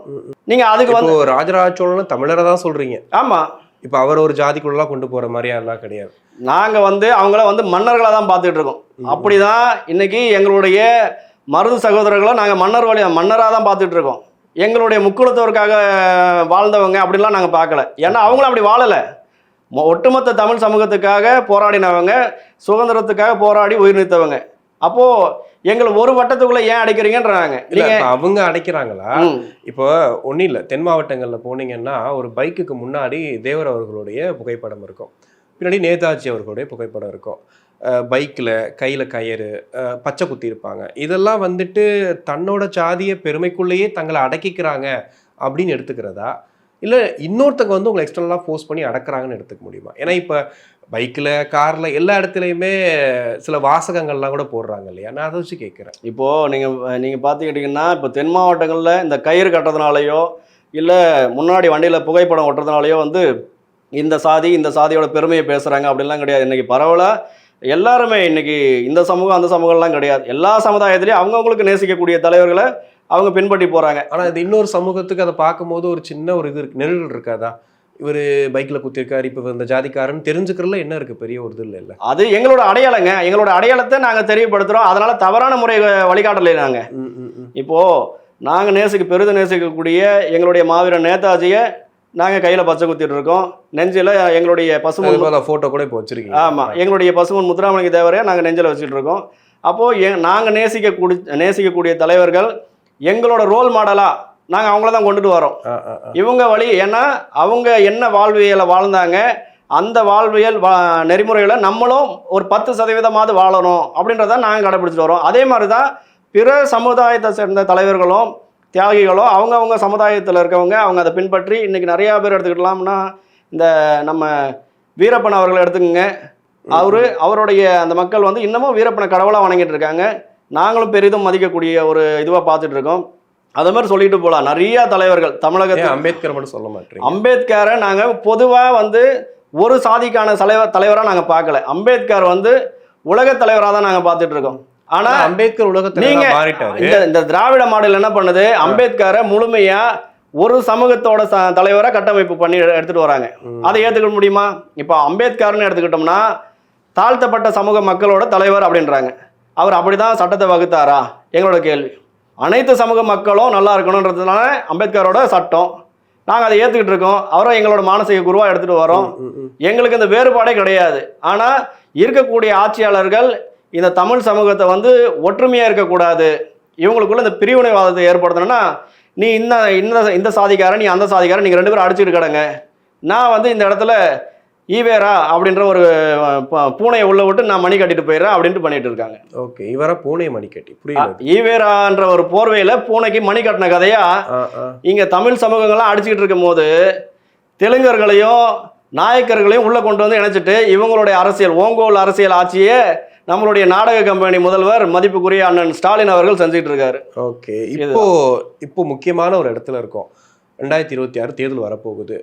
நீங்க அதுக்கு வந்து ராஜராஜ சோழன் தமிழரை தான் சொல்றீங்க. ஆமா. இப்ப அவர் ஒரு ஜாதிக்குள்ளலாம் கொண்டு போற மாதிரி எல்லாம் கிடையாது. நாங்க வந்து அவங்கள வந்து மன்னர்களா தான் பார்த்துட்டு இருக்கோம். அப்படிதான் இன்னைக்கு எங்களுடைய மருது சகோதரர்களை நாங்க மன்னராக தான் பார்த்துட்டு இருக்கோம். எங்களுடைய முக்குளத்தோருக்காக வாழ்ந்தவங்க அப்படின்லாம் நாங்க பார்க்கல. ஏன்னா அவங்களும் அப்படி வாழலை. ஒட்டுமொத்த தமிழ் சமூகத்துக்காக போராடினவங்க, சுதந்திரத்துக்காக போராடி உயிர் நீத்தவங்க. அப்போ எங்களை ஒரு வட்டத்துக்குள்ள ஏன் அடைக்கிறீங்கன்றாங்க. அவங்க அடைக்கிறாங்களா? இப்போ ஒன்றும் இல்லை, தென் மாவட்டங்களில் போனீங்கன்னா ஒரு பைக்குக்கு முன்னாடி தேவர் அவர்களுடைய புகைப்படம் இருக்கும், பின்னாடி நேதாஜி அவர்களுடைய புகைப்படம் இருக்கும், பைக்கில் கையில் கயிறு, பச்சை குத்தி இருப்பாங்க. இதெல்லாம் வந்துட்டு தன்னோட சாதிய பெருமைக்குள்ளேயே தங்களை அடக்கிக்கிறாங்க அப்படின்னு எடுத்துக்கிறதா, இல்லை இன்னொருத்தங்க வந்து உங்களை எக்ஸ்டர்னலாக ஃபோர்ஸ் பண்ணி அடக்குறாங்கன்னு எடுத்துக்க முடியுமா? ஏன்னா இப்போ பைக்கில், காரில் எல்லா இடத்துலையுமே சில வாசகங்கள்லாம் கூட போடுறாங்க இல்லையா? நான் அதை வச்சு கேட்குறேன். இப்போது நீங்கள் பார்த்துக்கிட்டிங்கன்னா இப்போ தென் மாவட்டங்களில் இந்த கயிறு கட்டுறதுனாலையோ இல்லை முன்னாடி வண்டியில் புகைப்படம் ஒட்டுறதுனாலையோ வந்து இந்த சாதியோட பெருமையை பேசுகிறாங்க அப்படின்லாம் கிடையாது. இன்றைக்கி பரவலாக எல்லாருமே இன்றைக்கி இந்த சமூகம் அந்த சமூகம்லாம் கிடையாது. எல்லா சமுதாயத்துலேயும் அவங்கவுங்களுக்கு நேசிக்கக்கூடிய தலைவர்களை அவங்க பின்பற்றி போகிறாங்க. ஆனால் இது இன்னொரு சமூகத்துக்கு அதை பார்க்கும்போது ஒரு சின்ன ஒரு இது இருக்கு, நெருடல் இருக்காதா? இவர் பைக்கில் குத்திருக்காரு, இப்போ இந்த ஜாதிக்காரன்னு தெரிஞ்சுக்கிறதுல என்ன இருக்குது? பெரிய ஒரு இது இல்லை. அது எங்களோட அடையாளங்க. எங்களோட அடையாளத்தை நாங்கள் தெரியப்படுத்துகிறோம். அதனால் தவறான முறை வழிகாட்டலை நாங்கள். இப்போது நாங்கள் பெரிதும் நேசிக்கக்கூடிய எங்களுடைய மாவீரன் நேதாஜியை நாங்கள் கையில் பச்சை குத்திட்டு இருக்கோம். நெஞ்சில் எங்களுடைய பசுமன் ஃபோட்டோ கூட இப்போ வச்சுருக்கீங்க. ஆமாம், எங்களுடைய பசுமன் முத்துராமலிங்க தேவரையை நாங்கள் நெஞ்சில் வச்சுட்டு இருக்கோம். அப்போது நாங்கள் நேசிக்கக்கூடிய தலைவர்கள் எங்களோட ரோல் மாடலாக நாங்கள் அவங்கள தான் கொண்டுட்டு வரோம். இவங்க வழி, ஏன்னா அவங்க என்ன வாழ்வியலை வாழ்ந்தாங்க, அந்த வாழ்வியல் நெறிமுறைகளை நம்மளும் ஒரு 10% வாழணும் அப்படின்றத நாங்கள் கடைபிடிச்சிட்டு வரோம். அதே மாதிரி தான் பிற சமுதாயத்தை சேர்ந்த தலைவர்களும் தியாகிகளும் அவங்கவுங்க சமுதாயத்தில் இருக்கவங்க அவங்க அதை பின்பற்றி இன்றைக்கி நிறையா பேர் எடுத்துக்கிட்டலாம்னா, இந்த நம்ம வீரப்பன் அவர்களை எடுத்துக்கோங்க. அவருடைய அந்த மக்கள் வந்து இன்னமும் வீரப்பனை கடவுளாக வணங்கிட்டு இருக்காங்க. நாங்களும் பெரிதும் மதிக்கக்கூடிய ஒரு இதுவாக பார்த்துட்டு இருக்கோம். அதே மாதிரி சொல்லிட்டு போகலாம். நிறைய தலைவர்கள் தமிழகத்தில் அம்பேத்கர் மட்டும் சொல்ல மாட்டேன். அம்பேத்கரை நாங்கள் பொதுவாக வந்து ஒரு சாதிக்கான தலைவராக நாங்கள் பார்க்கல. அம்பேத்கர் வந்து உலக தலைவராக தான் நாங்கள் பார்த்துட்டு இருக்கோம். ஆனா அம்பேத்கர் உலகத்துல இந்த திராவிட மாடல் என்ன பண்ணுது, அம்பேத்கரை முழுமையா ஒரு சமூகத்தோட தலைவரை கட்டமைப்பு பண்ணி எடுத்துட்டு வராங்க. அதை ஏத்துக்க முடியுமா? இப்போ அம்பேத்கர்னு எடுத்துக்கிட்டோம்னா தாழ்த்தப்பட்ட சமூக மக்களோட தலைவர் அப்படின்றாங்க. அவர் அப்படிதான் சட்டத்தை வகுத்தாரா? எங்களோட கேள்வி. அனைத்து சமூக மக்களும் நல்லா இருக்கணுன்றதுனால அம்பேத்கரோட சட்டம், நாங்கள் அதை ஏற்றுக்கிட்டு இருக்கோம். அவரும் எங்களோட மானசீக குருவாக எடுத்துகிட்டு வரோம். எங்களுக்கு இந்த வேறுபாடே கிடையாது. ஆனால் இருக்கக்கூடிய ஆட்சியாளர்கள் இந்த தமிழ் சமூகத்தை வந்து ஒற்றுமையாக இருக்கக்கூடாது, இவங்களுக்குள்ள இந்த பிரிவினைவாதத்தை ஏற்படுத்தணும்னா, நீ இந்த சாதிக்காரன், நீ அந்த சாதிக்காரன், நீங்கள் 2 பேரும் அடிச்சுட்டு கிடங்க, நான் வந்து இந்த இடத்துல ஈவேரா அப்படின்ற ஒரு பூனையை உள்ள விட்டு நான் மணி கட்டிட்டு போயிடுறேன் அப்படின்ட்டு பண்ணிட்டு இருக்காங்க. ஓகே, இவரா பூனை மணி கட்டி புரியல. ஈவேரான்ற ஒரு போர்வையில பூனைக்கு மணி கட்டின கதையா இங்க தமிழ் சமூகங்கள்லாம் அடிச்சுக்கிட்டு இருக்கும் போது தெலுங்கர்களையும் நாயக்கர்களையும் உள்ள கொண்டு வந்து இணைச்சிட்டு இவங்களுடைய அரசியல், ஓங்கோல் அரசியல் ஆட்சியே நம்மளுடைய நாடக கம்பெனி முதல்வர் மதிப்புக்குரிய அண்ணன் ஸ்டாலின் அவர்கள் செஞ்சுட்டு இருக்காரு. ஓகே, இப்போ முக்கியமான ஒரு இடத்துல இருக்கோம். 2026 தேர்தல் வரப்போகுது.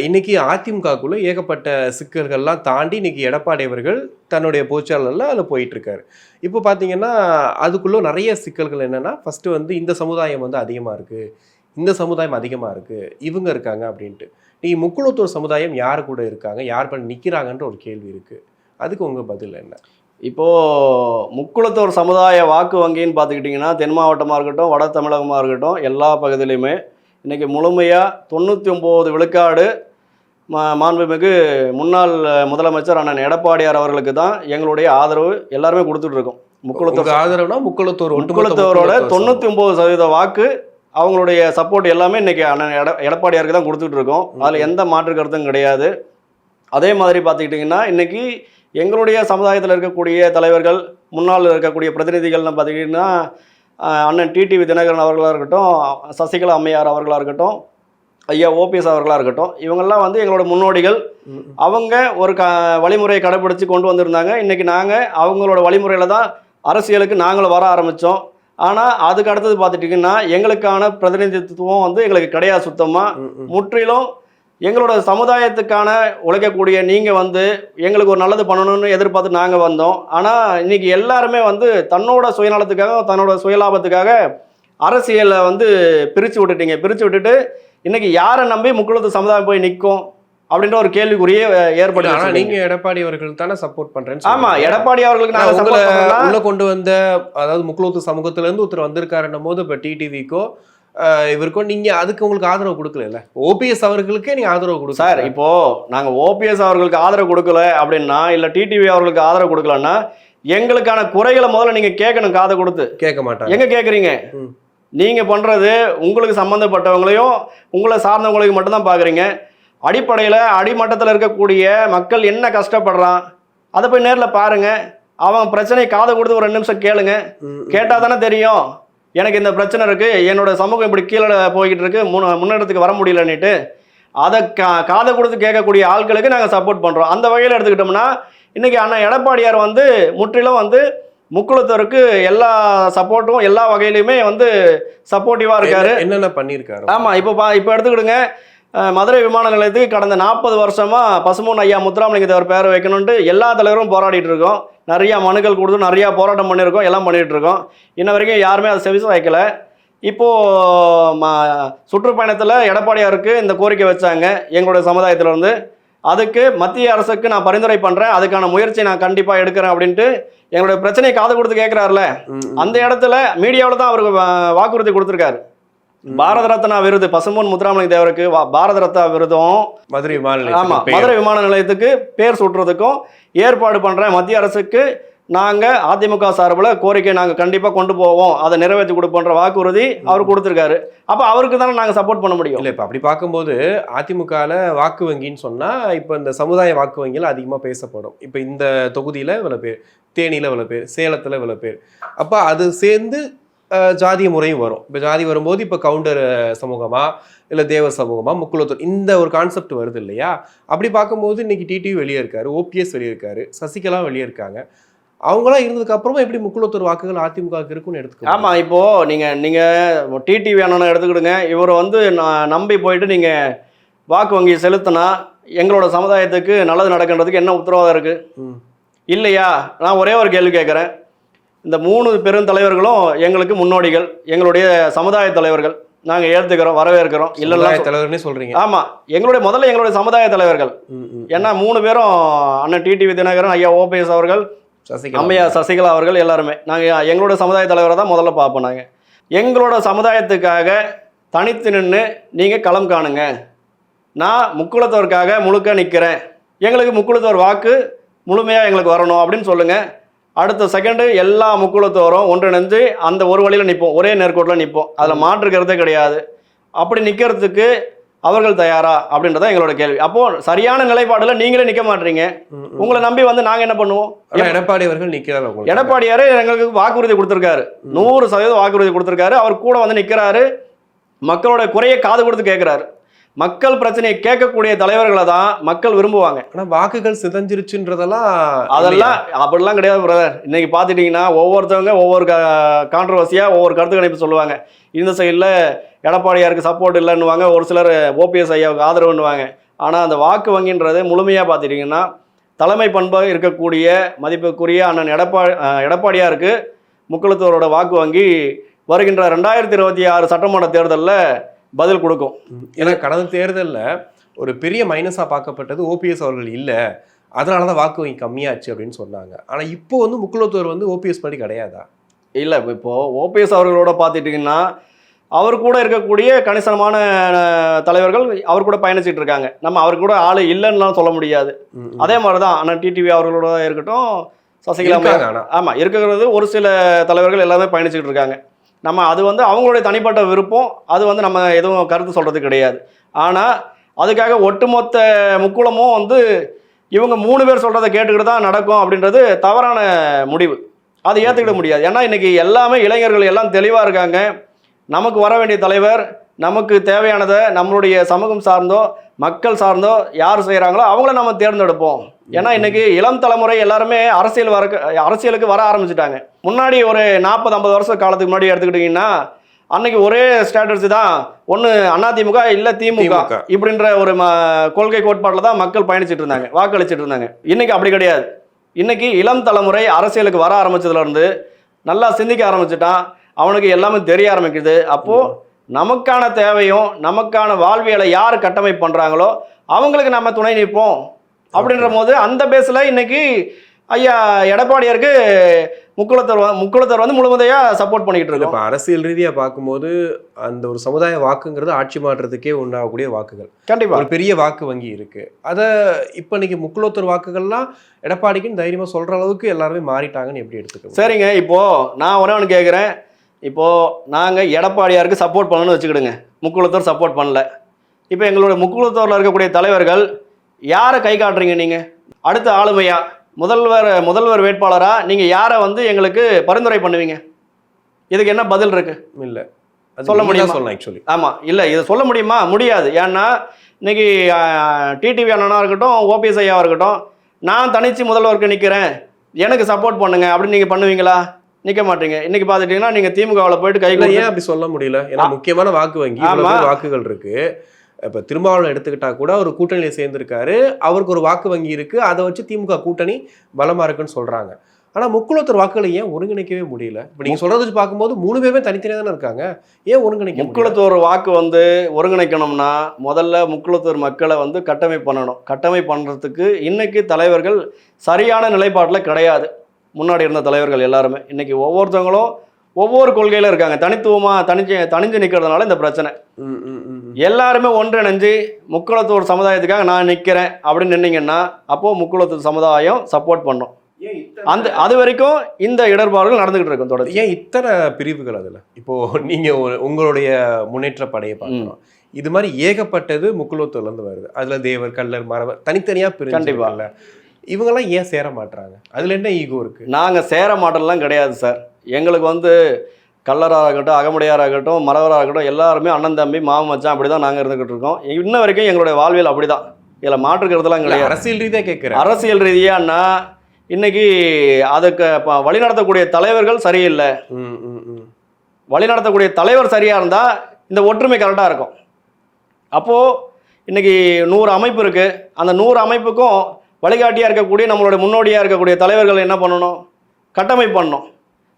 இன்னைக்கு அதிமுகக்குள்ள ஏகப்பட்ட சிக்கல்கள்லாம் தாண்டி இன்னைக்கு எடப்பாடி அவர்கள் தன்னுடைய பொதுச்செயலாளர்ல அதில் போயிட்டு இருக்காரு. இப்போ பார்த்தீங்கன்னா அதுக்குள்ள நிறைய சிக்கல்கள் என்னன்னா, ஃபர்ஸ்ட் வந்து இந்த சமுதாயம் வந்து அதிகமாக இருக்கு, இந்த சமுதாயம் அதிகமாக இருக்கு, இவங்க இருக்காங்க அப்படின்ட்டு. நீ முக்குளத்தூர் சமுதாயம் யாரு கூட இருக்காங்க, யார் பண்ணி நிற்கிறாங்கன்ற ஒரு கேள்வி இருக்கு. அதுக்கு உங்க பதில் என்ன? இப்போது முக்குளத்தூர் சமுதாய வாக்கு வங்கின்னு பார்த்துக்கிட்டிங்கன்னா தென் மாவட்டமாக இருக்கட்டும், வட தமிழகமாக இருக்கட்டும், எல்லா பகுதியிலையுமே இன்றைக்கி முழுமையாக 99 விழுக்காடு மாண்புமிகு முன்னாள் முதலமைச்சர் அண்ணன் எடப்பாடியார் அவர்களுக்கு தான் எங்களுடைய ஆதரவு எல்லாருமே கொடுத்துட்ருக்கோம். முக்குளத்தூர் ஆதரவுனா முக்குளத்தூரோட 99% வாக்கு அவங்களுடைய சப்போர்ட் எல்லாமே இன்றைக்கி அண்ணன் எடப்பாடியாருக்கு தான் கொடுத்துட்ருக்கோம். அதில் எந்த மாற்று கருத்தும் கிடையாது. அதே மாதிரி பார்த்துக்கிட்டிங்கன்னா இன்றைக்கி எங்களுடைய சமுதாயத்தில் இருக்கக்கூடிய தலைவர்கள், முன்னால் இருக்கக்கூடிய பிரதிநிதிகள்னு பார்த்தீங்கன்னா அண்ணன் டிடிவி தினகரன் அவர்களாக இருக்கட்டும், சசிகலா அம்மையார் அவர்களாக இருக்கட்டும், ஐயா ஓபிஎஸ் அவர்களாக இருக்கட்டும், இவங்கெல்லாம் வந்து எங்களோட முன்னோடிகள். அவங்க ஒரு வழிமுறையை கடைப்பிடிச்சு கொண்டு வந்திருந்தாங்க. இன்றைக்கி நாங்கள் அவங்களோட வழிமுறையில் தான் அரசியலுக்கு நாங்களும் வர ஆரம்பித்தோம். ஆனால் அதுக்கு அடுத்தது பார்த்துட்டிங்கன்னா எங்களுக்கான பிரதிநிதித்துவம் வந்து எங்களுக்கு கிடையாது. சுத்தமாக முற்றிலும் எங்களோட சமுதாயத்துக்கான உழைக்கக்கூடிய நீங்கள் வந்து எங்களுக்கு ஒரு நல்லது பண்ணணும்னு எதிர்பார்த்து நாங்கள் வந்தோம். ஆனால் இன்றைக்கி எல்லாருமே வந்து தன்னோட சுயநலத்துக்காக, தன்னோட சுயலாபத்துக்காக அரசியலை வந்து பிரித்து விட்டுட்டீங்க. பிரித்து விட்டுட்டு இன்றைக்கி யாரை நம்பி முக்குளத்து சமுதாயம் போய் நிற்கும் அப்படின்ற ஒரு கேள்விக்குறியே ஏற்படுது. ஆனா நீங்க எடப்பாடி அவர்கள் தானே சப்போர்ட் பண்றேன்னு. ஆமா, எடப்பாடி அவர்களுக்கு நாங்க உள்ள கொண்டு வந்த, அதாவது முக்குளத்து சமூகத்துல இருந்து ஒருத்தர் வந்திருக்காருன்னும் போது இப்ப டிடிவிக்கோ இவருக்கும் நீங்க அதுக்கு உங்களுக்கு ஆதரவு கொடுக்கல. ஓபிஎஸ் அவர்களுக்கே நீங்க ஆதரவு கொடுக்க சார். இப்போ நாங்க ஓபிஎஸ் அவர்களுக்கு ஆதரவு கொடுக்கல அப்படின்னா, இல்ல டிடிவி அவர்களுக்கு ஆதரவு கொடுக்கலன்னா, எங்களுக்கான குறைகளை முதல்ல நீங்க கேட்கணும். காதை கொடுத்து கேட்க மாட்டாங்க. எங்க கேட்குறீங்க? நீங்க பண்றது உங்களுக்கு சம்பந்தப்பட்டவங்களையும் உங்களை சார்ந்தவங்களையும் மட்டும்தான் பாக்குறீங்க. அடிப்படையில் அடிமட்டத்தில் இருக்கக்கூடிய மக்கள் என்ன கஷ்டப்படுறான் அதை போய் நேரில் பாருங்க. அவன் பிரச்சனையை காதை கொடுத்து ஒரு 2 நிமிஷம் கேளுங்க. கேட்டால் தானே தெரியும் எனக்கு இந்த பிரச்சனை இருக்குது, என்னோட சமூகம் இப்படி கீழே போய்கிட்டு இருக்கு, முன்னேற்றத்துக்கு வர முடியலன்னுட்டு. அதை காதை கொடுத்து கேட்கக்கூடிய ஆட்களுக்கு நாங்கள் சப்போர்ட் பண்ணுறோம். அந்த வகையில் எடுத்துக்கிட்டோம்னா இன்றைக்கி அண்ணன் எடப்பாடியார் வந்து முற்றிலும் வந்து முக்குளத்தோருக்கு எல்லா சப்போர்ட்டும் எல்லா வகையிலையுமே வந்து சப்போர்ட்டிவாக இருக்காரு. என்னென்ன பண்ணியிருக்காரு? ஆமாம், இப்போ எடுத்துக்கிடுங்க. மதுரை விமான நிலையத்துக்கு கடந்த 40 வருஷமாக பசும்பொன் ஐயா முத்துராமலிங்க தேவர் பேரை வைக்கணுன்ட்டு எல்லா தலைவரும் போராடிட்டு இருக்கோம். நிறையா மனுக்கள் கொடுத்து நிறையா போராட்டம் பண்ணியிருக்கோம், எல்லாம் பண்ணிகிட்டு இருக்கோம். இன்ன வரைக்கும் யாருமே அதை செவிச வைக்கல. இப்போது சுற்றுப்பயணத்தில் எடப்பாடியாருக்கு இந்த கோரிக்கை வச்சாங்க எங்களுடைய சமுதாயத்திலேருந்து. அதுக்கு மத்திய அரசுக்கு நான் பரிந்துரை பண்ணுறேன், அதுக்கான முயற்சியை நான் கண்டிப்பாக எடுக்கிறேன் அப்படின்ட்டு எங்களுடைய பிரச்சனையை காது கொடுத்து கேட்குறாருல, அந்த இடத்துல மீடியாவில் தான் அவருக்கு வாக்குறுதி கொடுத்துருக்காரு. பாரத ரத்னா விருது பசும்பொன் முத்துராமலிங்க தேவருக்கு பாரத ரத்னா விருதும் மதுரை விமான நிலையத்துக்கு பேர் சூட்டுறதுக்கும் ஏற்பாடு பண்ற மத்திய அரசுக்கு நாங்க அதிமுக சார்பில் கோரிக்கை நாங்க கண்டிப்பா கொண்டு போவோம், அதை நிறைவேற்றி கொடுப்போன்ற வாக்குறுதி அவர் கொடுத்திருக்காரு. அப்ப அவருக்கு தானே நாங்க சப்போர்ட் பண்ண முடியும். இல்ல இப்ப அப்படி பார்க்கும்போது அதிமுகல வாக்கு வங்கின்னு சொன்னா இப்ப இந்த சமுதாய வாக்கு வங்கியில் அதிகமா பேசப்படும். இப்ப இந்த தொகுதியில இவ்வளவு பேர், தேனியில இவ்வளவு பேர், சேலத்துல இவ்வளவு பேர், அப்ப அது சேர்ந்து ஜாதிய முறையும் வரும். இப்போ ஜாதி வரும்போது இப்போ கவுண்டர் சமூகமா இல்லை தேவ சமூகமா முக்குளத்தூர் இந்த ஒரு கான்செப்ட் வருது இல்லையா? அப்படி பார்க்கும்போது இன்னைக்கு டிடிவி வெளியே இருக்காரு, ஓபிஎஸ் வெளியே இருக்காரு, சசிகலா வெளியே இருக்காங்க. அவங்களாம் இருந்ததுக்கு அப்புறமா எப்படி முக்குளத்தூர் வாக்குகள் அதிமுக இருக்குன்னு எடுத்துக்கோ. ஆமா, இப்போ நீங்க டிடிவி அண்ணனை எடுத்துக்கிடுங்க. இவரை வந்து நான் நம்பி போயிட்டு நீங்க வாக்கு வங்கி செலுத்தினா எங்களோட சமுதாயத்துக்கு நல்லது நடக்கின்றதுக்கு என்ன உத்தரவாதம் இருக்கு? இல்லையா? நான் ஒரே ஒரு கேள்வி கேட்குறேன். இந்த 3 பெருந்தலைவர்களும் எங்களுக்கு முன்னோடிகள், எங்களுடைய சமுதாய தலைவர்கள். நாங்கள் ஏற்றுக்கிறோம், வரவேற்கிறோம். இல்லைல்ல தலைவர்னே சொல்றீங்க? ஆமாம், முதல்ல எங்களுடைய சமுதாய தலைவர்கள். ஏன்னா 3 பேரும் அண்ணன் டிடிவி தினகரன், ஐயா ஓபிஎஸ் அவர்கள், அம்மையா சசிகலா அவர்கள், எல்லாருமே நாங்கள் எங்களுடைய சமுதாய தலைவரை தான் முதல்ல பார்ப்போம். நாங்கள் எங்களோட சமுதாயத்துக்காக தனித்து நின்று நீங்கள் களம் காணுங்க. நான் முக்குளத்தோருக்காக முழுக்க நிற்கிறேன், எங்களுக்கு முக்குளத்தோர் வாக்கு முழுமையாக எங்களுக்கு வரணும் அப்படின்னு சொல்லுங்கள். அடுத்த செகண்டு எல்லா முக்குளத்தோரும் ஒன்றிணைஞ்சு அந்த ஒரு வழியில் நிற்போம், ஒரே நேர்கோட்டில் நிற்போம். அதில் மாற்றுக்கிறதே கிடையாது. அப்படி நிற்கிறதுக்கு அவர்கள் தயாரா அப்படின்றத எங்களோட கேள்வி. அப்போ சரியான நிலைப்பாடுல நீங்களே நிற்க மாட்டீங்க. உங்களை நம்பி வந்து நாங்கள் என்ன பண்ணுவோம்? எடப்பாடி அவர்கள் நிற்கிறாரு. எடப்பாடியாரு எங்களுக்கு வாக்குறுதி கொடுத்துருக்காரு, 100% வாக்குறுதி கொடுத்துருக்காரு. அவர் கூட வந்து நிற்கிறாரு, மக்களோட குறையை காது கொடுத்து கேட்குறாரு. மக்கள் பிரச்சனையை கேட்கக்கூடிய தலைவர்களை தான் மக்கள் விரும்புவாங்க. ஆனால் வாக்குகள் சிதஞ்சிருச்சுன்றதெல்லாம் அதெல்லாம் அப்படிலாம் கிடையாது பிரதர். இன்னைக்கு பார்த்துட்டிங்கன்னா ஒவ்வொருத்தவங்க ஒவ்வொரு கான்ட்ரவர்சியாக ஒவ்வொரு கருத்து கணிப்பு சொல்லுவாங்க. இந்த சைடில் எடப்பாடியாருக்கு சப்போர்ட் இல்லைன்னுவாங்க, ஒரு சிலர் ஓபிஎஸ் ஐயாவுக்கு ஆதரவுன்னுவாங்க. ஆனால் அந்த வாக்கு வங்கின்றது முழுமையாக பார்த்துட்டிங்கன்னா தலைமை பண்பாக இருக்கக்கூடிய மதிப்புக்குரிய அண்ணன் எடப்பாடியாருக்கு முக்குளத்தோரோட வாக்கு வங்கி வருகின்ற 2026 சட்டமன்ற தேர்தலில் பதில் கொடுக்கும். ஏன்னா கடந்த தேர்தலில் ஒரு பெரிய மைனஸாக பார்க்கப்பட்டது ஓபிஎஸ் அவர்கள் இல்லை, அதனால தான் வாக்கு வங்கி கம்மியாச்சு அப்படின்னு சொன்னாங்க. ஆனால் இப்போ வந்து முக்குளத்தூர் வந்து ஓபிஎஸ் படி கிடையாதா? இல்லை, இப்போது ஓபிஎஸ் அவர்களோட பார்த்துட்டிங்கன்னா அவர் கூட இருக்கக்கூடிய கணிசமான தலைவர்கள் அவர் கூட பயணிச்சுட்டு இருக்காங்க. நம்ம அவர் கூட ஆள் இல்லைன்னுலாம் சொல்ல முடியாது. அதே மாதிரி தான் ஆனால் டிடிவி அவர்களோட இருக்கட்டும், சசிகலா, ஆமாம் இருக்கிறது ஒரு சில தலைவர்கள் எல்லாமே பயணிச்சுட்டு இருக்காங்க. நம்ம அது வந்து அவங்களுடைய தனிப்பட்ட விருப்பம், அது வந்து நம்ம எதுவும் கருத்து சொல்கிறது கிடையாது. ஆனால் அதுக்காக ஒட்டுமொத்த முக்குளமும் வந்து இவங்க 3 பேர் சொல்கிறத கேட்டுக்கிட்டு தான் நடக்கும் அப்படின்றது தவறான முடிவு. அதை ஏற்றுக்கிட முடியாது. ஏன்னா இன்றைக்கி எல்லாமே இளைஞர்கள் எல்லாம் தெளிவாக இருக்காங்க. நமக்கு வர வேண்டிய தலைவர், நமக்கு தேவையானதை நம்மளுடைய சமூகம் சார்ந்தோ மக்கள் சார்ந்தோ யார் செய்கிறாங்களோ அவங்கள நம்ம தேர்ந்தெடுப்போம். ஏன்னா இன்றைக்கி இளம் தலைமுறை எல்லாருமே அரசியலுக்கு வர ஆரம்பிச்சிட்டாங்க. முன்னாடி ஒரு 40-50 வருஷ காலத்துக்கு முன்னாடி எடுத்துக்கிட்டிங்கன்னா அன்னைக்கு ஒரே ஸ்ட்ராட்டஜி தான், ஒன்று அதிமுக இல்லை திமுக இப்படின்ற ஒரு கொள்கை கோட்பாட்டில் தான் மக்கள் பயணிச்சுட்டு இருந்தாங்க, வாக்களிச்சுட்டு இருந்தாங்க. இன்னைக்கு அப்படி கிடையாது. இன்னைக்கு இளம் தலைமுறை அரசியலுக்கு வர ஆரம்பிச்சதுலேருந்து நல்லா சிந்திக்க ஆரம்பிச்சுட்டான், அவனுக்கு எல்லாமே தெரிய ஆரம்பிக்குது. அப்போது நமக்கான தேவையும் நமக்கான வாழ்வியலை யார் கட்டமைப்பு பண்ணுறாங்களோ அவங்களுக்கு நம்ம துணை நிற்போம் அப்படின்ற போது அந்த பேஸில் இன்னைக்கு ஐயா எடப்பாடியாருக்கு முக்குளத்தர் வந்து முழுவதையாக சப்போர்ட் பண்ணிக்கிட்டு இருக்கு. இப்போ அரசியல் ரீதியாக பார்க்கும்போது அந்த ஒரு சமுதாய வாக்குங்கிறது ஆட்சி மாற்றத்துக்கே உண்டாகக்கூடிய வாக்குகள். கண்டிப்பாக ஒரு பெரிய வாக்கு வங்கி இருக்கு. அதை இப்போ இன்னைக்கு முக்குளத்தூர் வாக்குகள்லாம் எடப்பாடிக்குன்னு தைரியமாக சொல்கிற அளவுக்கு எல்லாருமே மாறிட்டாங்கன்னு எப்படி எடுத்துக்கோங்க? சரிங்க, இப்போது நான் ஒன்று கேட்குறேன். இப்போது நாங்கள் எடப்பாடியாருக்கு சப்போர்ட் பண்ணணும்னு வச்சுக்கிடுங்க, முக்குளத்தூர் சப்போர்ட் பண்ணல. இப்போ எங்களுடைய முக்குளத்தூரில் இருக்கக்கூடிய தலைவர்கள் யாரை கை காட்டுறீங்க நீங்கள்? அடுத்த ஆளுமையா முதல்வர் வேட்பாளராக நீங்கள் யாரை வந்து எங்களுக்கு பரிந்துரை பண்ணுவீங்க? இதுக்கு என்ன பதில் இருக்கு? இல்லை சொல்ல முடியுமா? சொல்லலாம் ஆக்சுவலி. ஆமாம், இல்லை இதை சொல்ல முடியுமா? முடியாது. ஏன்னா இன்னைக்கு டிடிவி அண்ணனா இருக்கட்டும், ஓபிஎஸ் ஐயாவாக இருக்கட்டும், நான் தனிச்சு முதல்வருக்கு நிற்கிறேன், எனக்கு சப்போர்ட் பண்ணுங்க அப்படின்னு நீங்கள் பண்ணுவீங்களா? நிற்க மாட்டீங்க. இன்னைக்கு பார்த்துட்டீங்கன்னா நீங்கள் திமுகவில் போயிட்டு ஏன் அப்படி சொல்ல முடியல? ஏன்னா முக்கியமான வாக்கு வங்கி வாக்குகள் இருக்கு. இப்போ திருமாவளவன் எடுத்துக்கிட்டா கூட ஒரு கூட்டணியில் சேர்ந்திருக்காரு, அவருக்கு ஒரு வாக்கு வங்கி இருக்கு, அதை வச்சு திமுக கூட்டணி பலமா இருக்குன்னு சொல்றாங்க. ஆனால் முக்குளத்தூர் வாக்குகளை ஏன் ஒருங்கிணைக்கவே முடியல? இப்போ நீங்கள் சொல்றதை வச்சு பார்க்கும்போது 3 பேருமே தனித்தனியாக தானே இருக்காங்க, ஏன் ஒருங்கிணைக்க? முக்குளத்தூர் வாக்கு வந்து ஒருங்கிணைக்கணும்னா முதல்ல முக்குளத்தூர் மக்களை வந்து கட்டமைப்பு பண்ணணும். கட்டமைப்பு பண்ணுறதுக்கு இன்னைக்கு தலைவர்கள் சரியான நிலைப்பாட்டில் கிடையாது. முன்னாடி இருந்த தலைவர்கள் எல்லாருமே இன்னைக்கு ஒவ்வொருத்தவங்களும் ஒவ்வொரு கொள்கையில இருக்காங்க. தனிஞ்சு நிற்கிறதுனால இந்த பிரச்சனை. எல்லாருமே ஒன்றிணைஞ்சு முக்குளத்தூர் சமுதாயத்துக்காக நான் நிற்கிறேன் அப்படின்னு நின்னீங்கன்னா அப்போ முக்குளத்தூர் சமுதாயம் சப்போர்ட் பண்ணும். அது வரைக்கும் இந்த இடர்பாடுகள் நடந்துகிட்டு இருக்கும் தொடர்ந்து. ஏன் இத்தனை பிரிவுகள் அதுல? இப்போ நீங்க உங்களுடைய முன்னேற்ற படையை பார்க்கணும், இது மாதிரி ஏகப்பட்டது முக்குளத்தூர்ல இருந்து வருது. அதுல தேவர், கள்ளர், மறவர் தனித்தனியா பிரிஞ்சுல இவங்கெல்லாம் ஏன் சேர மாட்டாங்க? அதுல என்ன ஈகோ இருக்கு? நாங்க சேர மாட்டோம்லாம் கிடையாது சார். எங்களுக்கு வந்து கள்ளராகட்டும், அகமுடையாராகட்டும், மறவராகட்டும் எல்லாருமே அண்ணன் தம்பி மாமன் மச்சான் அப்படி தான் நாங்கள் இருந்துக்கிட்டு இருக்கோம். இன்ன வரைக்கும் எங்களுடைய வாழ்வியல் அப்படி தான். இதில் மாற்றுக்கிறதுலாம் கிடையாது. அரசியல் ரீதியாக கேட்குறேன். அரசியல் ரீதியான்னா இன்னைக்கு அதுக்கு வழிநடத்தக்கூடிய தலைவர்கள் சரியில்லை. வழிநடத்தக்கூடிய தலைவர் சரியாக இருந்தால் இந்த ஒற்றுமை கரெக்டாக இருக்கும். அப்போது இன்னைக்கு 100 அமைப்பு இருக்குது. அந்த 100 அமைப்புக்கும் வழிகாட்டியாக இருக்கக்கூடிய நம்மளுடைய முன்னோடியாக இருக்கக்கூடிய தலைவர்கள் என்ன பண்ணணும்? கட்டமைப்பு பண்ணணும்.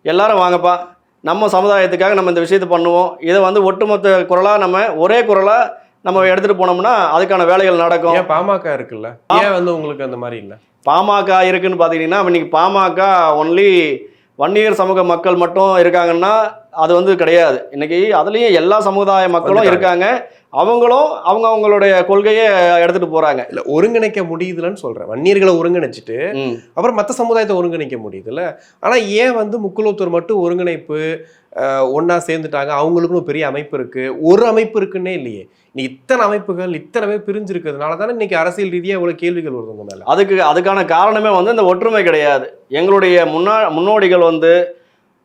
எல்லாரும் வாங்கப்பா, நம்ம சமுதாயத்துக்காக நம்ம இந்த விஷயத்தை பண்ணுவோம், இதை வந்து ஒட்டுமொத்த குரலாக நம்ம ஒரே குரலாக நம்ம எடுத்துகிட்டு போனோம்னா அதுக்கான வேலைகள் நடக்கும். ஏன் பாமக இருக்குல்ல, ஏன் வந்து உங்களுக்கு அந்த மாதிரி இல்லை? பாமக இருக்குன்னு பார்த்தீங்கன்னா இன்னைக்கு பாமக ஒன்லி வன்னியர் சமூக மக்கள் மட்டும் இருக்காங்கன்னா அது வந்து கிடையாது. இன்னைக்கு அதுலேயும் எல்லா சமுதாய மக்களும் இருக்காங்க. அவங்களும் அவங்களுடைய கொள்கையை எடுத்துட்டு போறாங்க. இல்ல ஒருங்கிணைக்க முடியுதுலன்னு சொல்றேன். வன்னியர்களை ஒருங்கிணைச்சிட்டு அப்புறம் மற்ற சமுதாயத்தை ஒருங்கிணைக்க முடியுதுல்ல. ஆனா ஏன் வந்து முக்குளத்தூர் மட்டும் ஒருங்கிணைப்பு ஒன்னா சேர்ந்துட்டாங்க? அவங்களுக்குன்னு பெரிய அமைப்பு இருக்கு, ஒரு அமைப்பு இருக்குன்னே இல்லையே. நீ இத்தனை அமைப்புகள் இத்தனை பேர் பிரிஞ்சு இருக்கிறதுனால தானே இன்னைக்கு அரசியல் ரீதியா இவ்வளவு கேள்விகள் வருது மேல. அதுக்கான காரணமே வந்து இந்த ஒற்றுமை கிடையாது. எங்களுடைய முன்னோடிகள் வந்து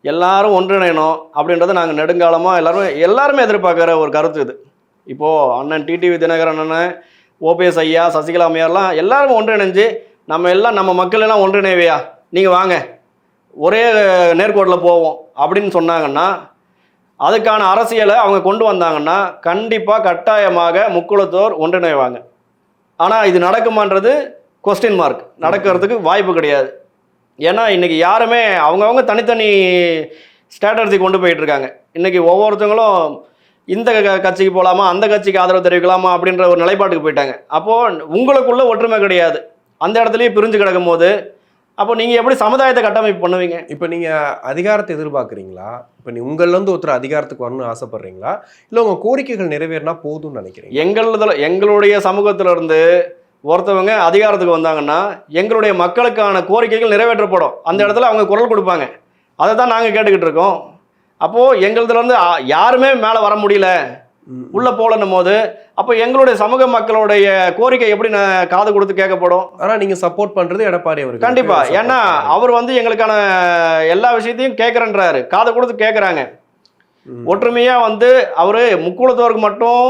எல்லாரும் ஒன்றிணையணும் அப்படின்றத நாங்கள் நெடுங்காலமாக எல்லாருமே எதிர்பார்க்குற ஒரு கருத்து இது. இப்போது அண்ணன் டிடிவி தினகரன் அண்ணன், ஓபிஎஸ் ஐயா, சசிகலா அம்மையார்லாம் எல்லாரும் ஒன்றிணைஞ்சு நம்ம மக்கள் எல்லாம் ஒன்றிணைவையா, நீங்கள் வாங்க ஒரே நேர்கோட்டில் போவோம் அப்படின்னு சொன்னாங்கன்னா அதுக்கான அரசியலை அவங்க கொண்டு வந்தாங்கன்னா கண்டிப்பாக கட்டாயமாக முக்குளத்தோர் ஒன்றிணைவாங்க. ஆனால் இது நடக்குமான்றது கொஸ்டின் மார்க். நடக்கிறதுக்கு வாய்ப்பு கிடையாது. ஏன்னா இன்றைக்கி யாருமே அவங்கவுங்க தனித்தனி ஸ்ட்ராட்டஜி கொண்டு போயிட்டுருக்காங்க. இன்றைக்கி ஒவ்வொருத்தவங்களும் இந்த கட்சிக்கு போகலாமா, அந்த கட்சிக்கு ஆதரவு தெரிவிக்கலாமா அப்படின்ற ஒரு நிலைப்பாட்டுக்கு போயிட்டாங்க. அப்போது உங்களுக்குள்ள ஒற்றுமை கிடையாது. அந்த இடத்துலையே பிரிஞ்சு கிடக்கும் போது அப்போ நீங்கள் எப்படி சமுதாயத்தை கட்டமைப்பு பண்ணுவீங்க? இப்போ நீங்கள் அதிகாரத்தை எதிர்பார்க்குறீங்களா? இப்போ உங்கள்லேருந்து ஒருத்தர் அதிகாரத்துக்கு வரணும்னு ஆசைப்பட்றீங்களா, இல்லை உங்கள் கோரிக்கைகள் நிறைவேறினா போதும்னு நினைக்கிறீங்க? எங்களுடைய சமூகத்திலிருந்து ஒருத்தவங்க அதிகாரத்துக்கு வந்தாங்கன்னா எங்களுடைய மக்களுக்கான கோரிக்கைகள் நிறைவேற்றப்படும். அந்த இடத்துல அவங்க குரல் கொடுப்பாங்க. அதை தான் நாங்கள் கேட்டுக்கிட்டு இருக்கோம். அப்போது எங்களுதுலேருந்து யாருமே மேலே வர முடியல, உள்ள போலன்னும் போது அப்போ எங்களுடைய சமூக மக்களுடைய கோரிக்கை எப்படி காது கொடுத்து கேட்கப்படும்? ஆனா நீங்க சப்போர்ட் பண்றது எடப்பாடி அவருக்கு கண்டிப்பா. ஏன்னா அவர் வந்து எங்களுக்கான எல்லா விஷயத்தையும் கேட்கறன்றாரு, காது கொடுத்து கேட்கறாங்க. ஒற்றுமையா வந்து அவரு முக்குளத்தோருக்கு மட்டும்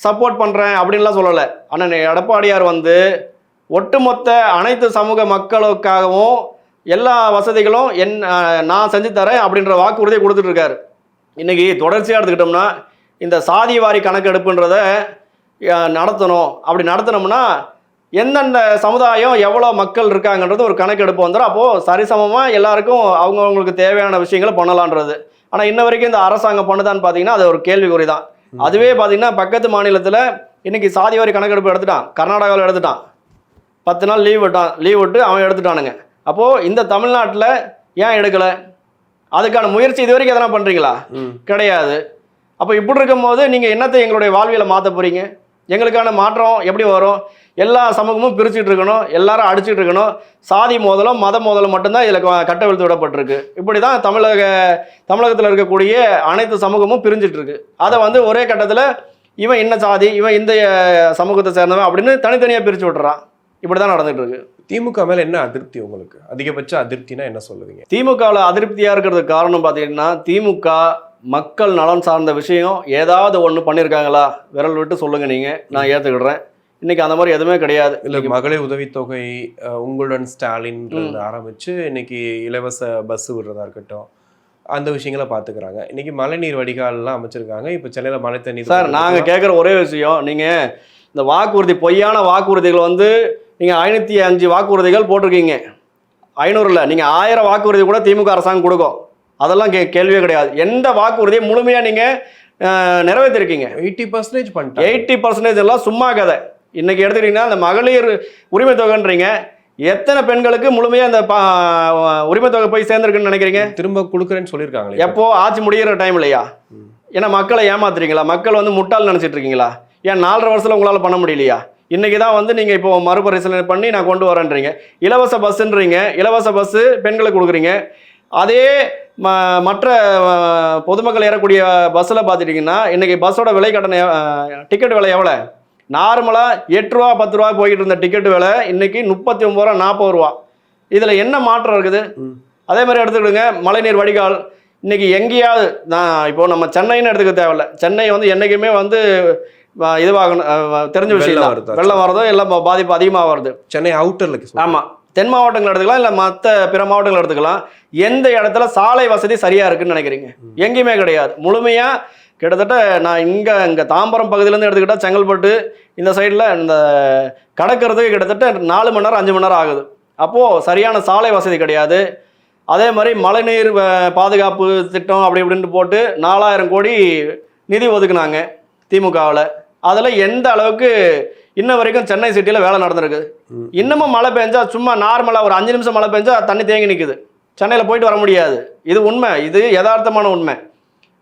சப்போர்ட் பண்றேன் அப்படின்லாம் சொல்லலை. ஆனால் எடப்பாடியார் வந்து ஒட்டுமொத்த அனைத்து சமூக மக்களுக்காகவும் எல்லா வசதிகளும் நான் செஞ்சு தரேன் அப்படின்ற வாக்குறுதியை கொடுத்துட்டு இருக்காரு. இன்னைக்கு தொடர்ச்சியாக எடுத்துக்கிட்டோம்னா இந்த சாதி வாரி கணக்கெடுப்புன்றத நடத்தணும். அப்படி நடத்தினோம்னா எந்தெந்த சமுதாயம் எவ்வளோ மக்கள் இருக்காங்கன்றது ஒரு கணக்கெடுப்பு வந்துடும். அப்போது சரிசமமாக எல்லாருக்கும் அவங்கவுங்களுக்கு தேவையான விஷயங்களை பண்ணலான்றது. ஆனால் இன்ன வரைக்கும் இந்த அரசாங்கம் பண்ணுதான்னு பார்த்தீங்கன்னா அது ஒரு கேள்விக்குறி தான். அதுவே பார்த்தீங்கன்னா பக்கத்து மாநிலத்தில் இன்னைக்கு சாதி வாரி கணக்கெடுப்பு எடுத்துட்டான். கர்நாடகாவில் எடுத்துட்டான். 10 நாள் லீவ் விட்டு அவன் எடுத்துட்டானுங்க. அப்போது இந்த தமிழ்நாட்டில் ஏன் எடுக்கலை? அதுக்கான முயற்சி இது வரைக்கும் எதனா பண்ணுறீங்களா? கிடையாது. அப்போ இப்படி இருக்கும்போது நீங்கள் என்னத்தை எங்களுடைய வாழ்வியலை மாற்ற போகிறீங்க? எங்களுக்கான மாற்றம் எப்படி வரும்? எல்லா சமூகமும் பிரிச்சுட்டு இருக்கணும், எல்லாரும் அடிச்சுட்டு இருக்கணும். சாதி மோதலும் மத மோதலும் மட்டும்தான் இதில் கட்டவிழ்த்து விடப்பட்டிருக்கு. இப்படி தான் தமிழகத்தில் இருக்கக்கூடிய அனைத்து சமூகமும் பிரிஞ்சிட்டு இருக்கு. அதை வந்து ஒரே கட்டத்தில் இவன் என்ன சாதி, இவன் இந்த சமூகத்தை சேர்ந்தவன் அப்படின்னு தனித்தனியாக பிரித்து விட்டுறான். இப்படி தான் நடந்துட்டு இருக்கு. திமுக மேல என்ன அதிருப்தி உங்களுக்கு? அதிகபட்ச அதிருப்தினா என்ன சொல்லுவீங்க? திமுகவில் அதிருப்தியாக இருக்கிறதுக்கு காரணம் பார்த்தீங்கன்னா, திமுக மக்கள் நலன் சார்ந்த விஷயம் ஏதாவது ஒன்று பண்ணியிருக்காங்களா? விரல் விட்டு சொல்லுங்க, நீங்கள், நான் ஏற்றுக்கிடுறேன். இன்னைக்கு அந்த மாதிரி எதுவுமே கிடையாது. இல்லை, மகளிர் உதவித்தொகை, உங்களுடன் ஸ்டாலின் ஆரம்பிச்சு இன்னைக்கு இலவச பஸ் விடுறதா இருக்கட்டும், அந்த விஷயங்களை பார்த்துக்கிறாங்க. இன்னைக்கு மழைநீர் வடிகால்லாம் அமைச்சிருக்காங்க. இப்போ சென்னையில் மழை தண்ணி. சார், நாங்கள் கேட்குற ஒரே விஷயம், நீங்கள் இந்த வாக்குறுதி, பொய்யான வாக்குறுதிகள் வந்து நீங்கள் 505 வாக்குறுதிகள் போட்டிருக்கீங்க. 500 இல்லை, நீங்கள் 1000 வாக்குறுதி கூட திமுக அரசாங்கம் கொடுக்கும். அதெல்லாம் கேள்வியே கிடையாது. எந்த வாக்குறுதியை முழுமையாக நீங்கள் நிறைவேற்றிருக்கீங்க? 80% பண்ணிட்டேன். 80% எல்லாம் சும்மா கதை. இன்னைக்கு எடுத்துக்கிட்டீங்கன்னா இந்த மகளிர் உரிமை தொகைன்றீங்க, எத்தனை பெண்களுக்கு முழுமையாக இந்த உரிமை தொகை போய் சேர்ந்துருக்குன்னு நினைக்கிறீங்க? திரும்ப கொடுக்குறேன்னு சொல்லியிருக்காங்களே. எப்போ ஆட்சி முடிகிற டைம் இல்லையா? ஏன்னா மக்களை ஏமாத்துறீங்களா? மக்கள் வந்து முட்டாள் நினச்சிட்டு இருக்கீங்களா? ஏன் 4.5 வருஷத்தில் உங்களால் பண்ண முடியலையா? இன்றைக்கி தான் வந்து நீங்கள் இப்போ மறுபரிசீலனை பண்ணி நான் கொண்டு வரேன்றீங்க. இலவச பஸ்ஸுன்றீங்க, இலவச பஸ்ஸு பெண்களுக்கு கொடுக்குறீங்க. அதே மற்ற பொதுமக்கள் ஏறக்கூடிய பஸ்ஸில் பார்த்துட்டிங்கன்னா இன்றைக்கி பஸ்ஸோட விலை கட்டணம், டிக்கெட் விலை எவ்வளோ? நார்மலாக 8 ரூபா 10 ரூபா போய்கிட்டு இருந்த டிக்கெட்டு விலை இன்றைக்கி 39 ரூபா 40 ரூபா. இதில் என்ன மாற்றம் இருக்குது? அதே மாதிரி எடுத்துக்கிடுங்க, மழைநீர் வடிகால். இன்றைக்கி எங்கேயாவது இப்போது நம்ம சென்னைன்னு எடுத்துக்க தேவையில்ல. சென்னை வந்து என்றைக்குமே வந்து இதுவாகணும், தெரிஞ்ச விஷயம் தான். வெள்ளம் வரதோ எல்லாம் பாதிப்பு அதிகமாக வருது. சென்னை அவுட்டரில். ஆமாம், தென் மாவட்டங்கள் எடுத்துக்கலாம், இல்லை மற்ற பிற மாவட்டங்கள் எடுத்துக்கலாம். எந்த இடத்துல சாலை வசதி சரியாக இருக்குன்னு நினைக்கிறீங்க? எங்கேயுமே கிடையாது. முழுமையாக கிட்டத்தட்ட நான் இங்கே தாம்பரம் பகுதியிலேருந்து எடுத்துக்கிட்டால் செங்கல்பட்டு இந்த சைடில் இந்த கடக்கிறதுக்கு கிட்டத்தட்ட 4 மணி நேரம் 5 மணி நேரம் ஆகுது. அப்போது சரியான சாலை வசதி கிடையாது. அதே மாதிரி மழைநீர் பாதுகாப்பு திட்டம் அப்படி இப்படின்ட்டு போட்டு 4000 கோடி நிதி ஒதுக்குனாங்க திமுகவில். அதில் எந்த அளவுக்கு இன்ன வரைக்கும் சென்னை சிட்டியில் வேலை நடந்திருக்கு? இன்னமும் மழை பெஞ்சா, சும்மா நார்மலாக ஒரு 5 நிமிஷம் மழை பெஞ்சா தண்ணி தேங்கி நிற்குது. சென்னையில் போயிட்டு வர முடியாது. இது உண்மை, இது யதார்த்தமான உண்மை.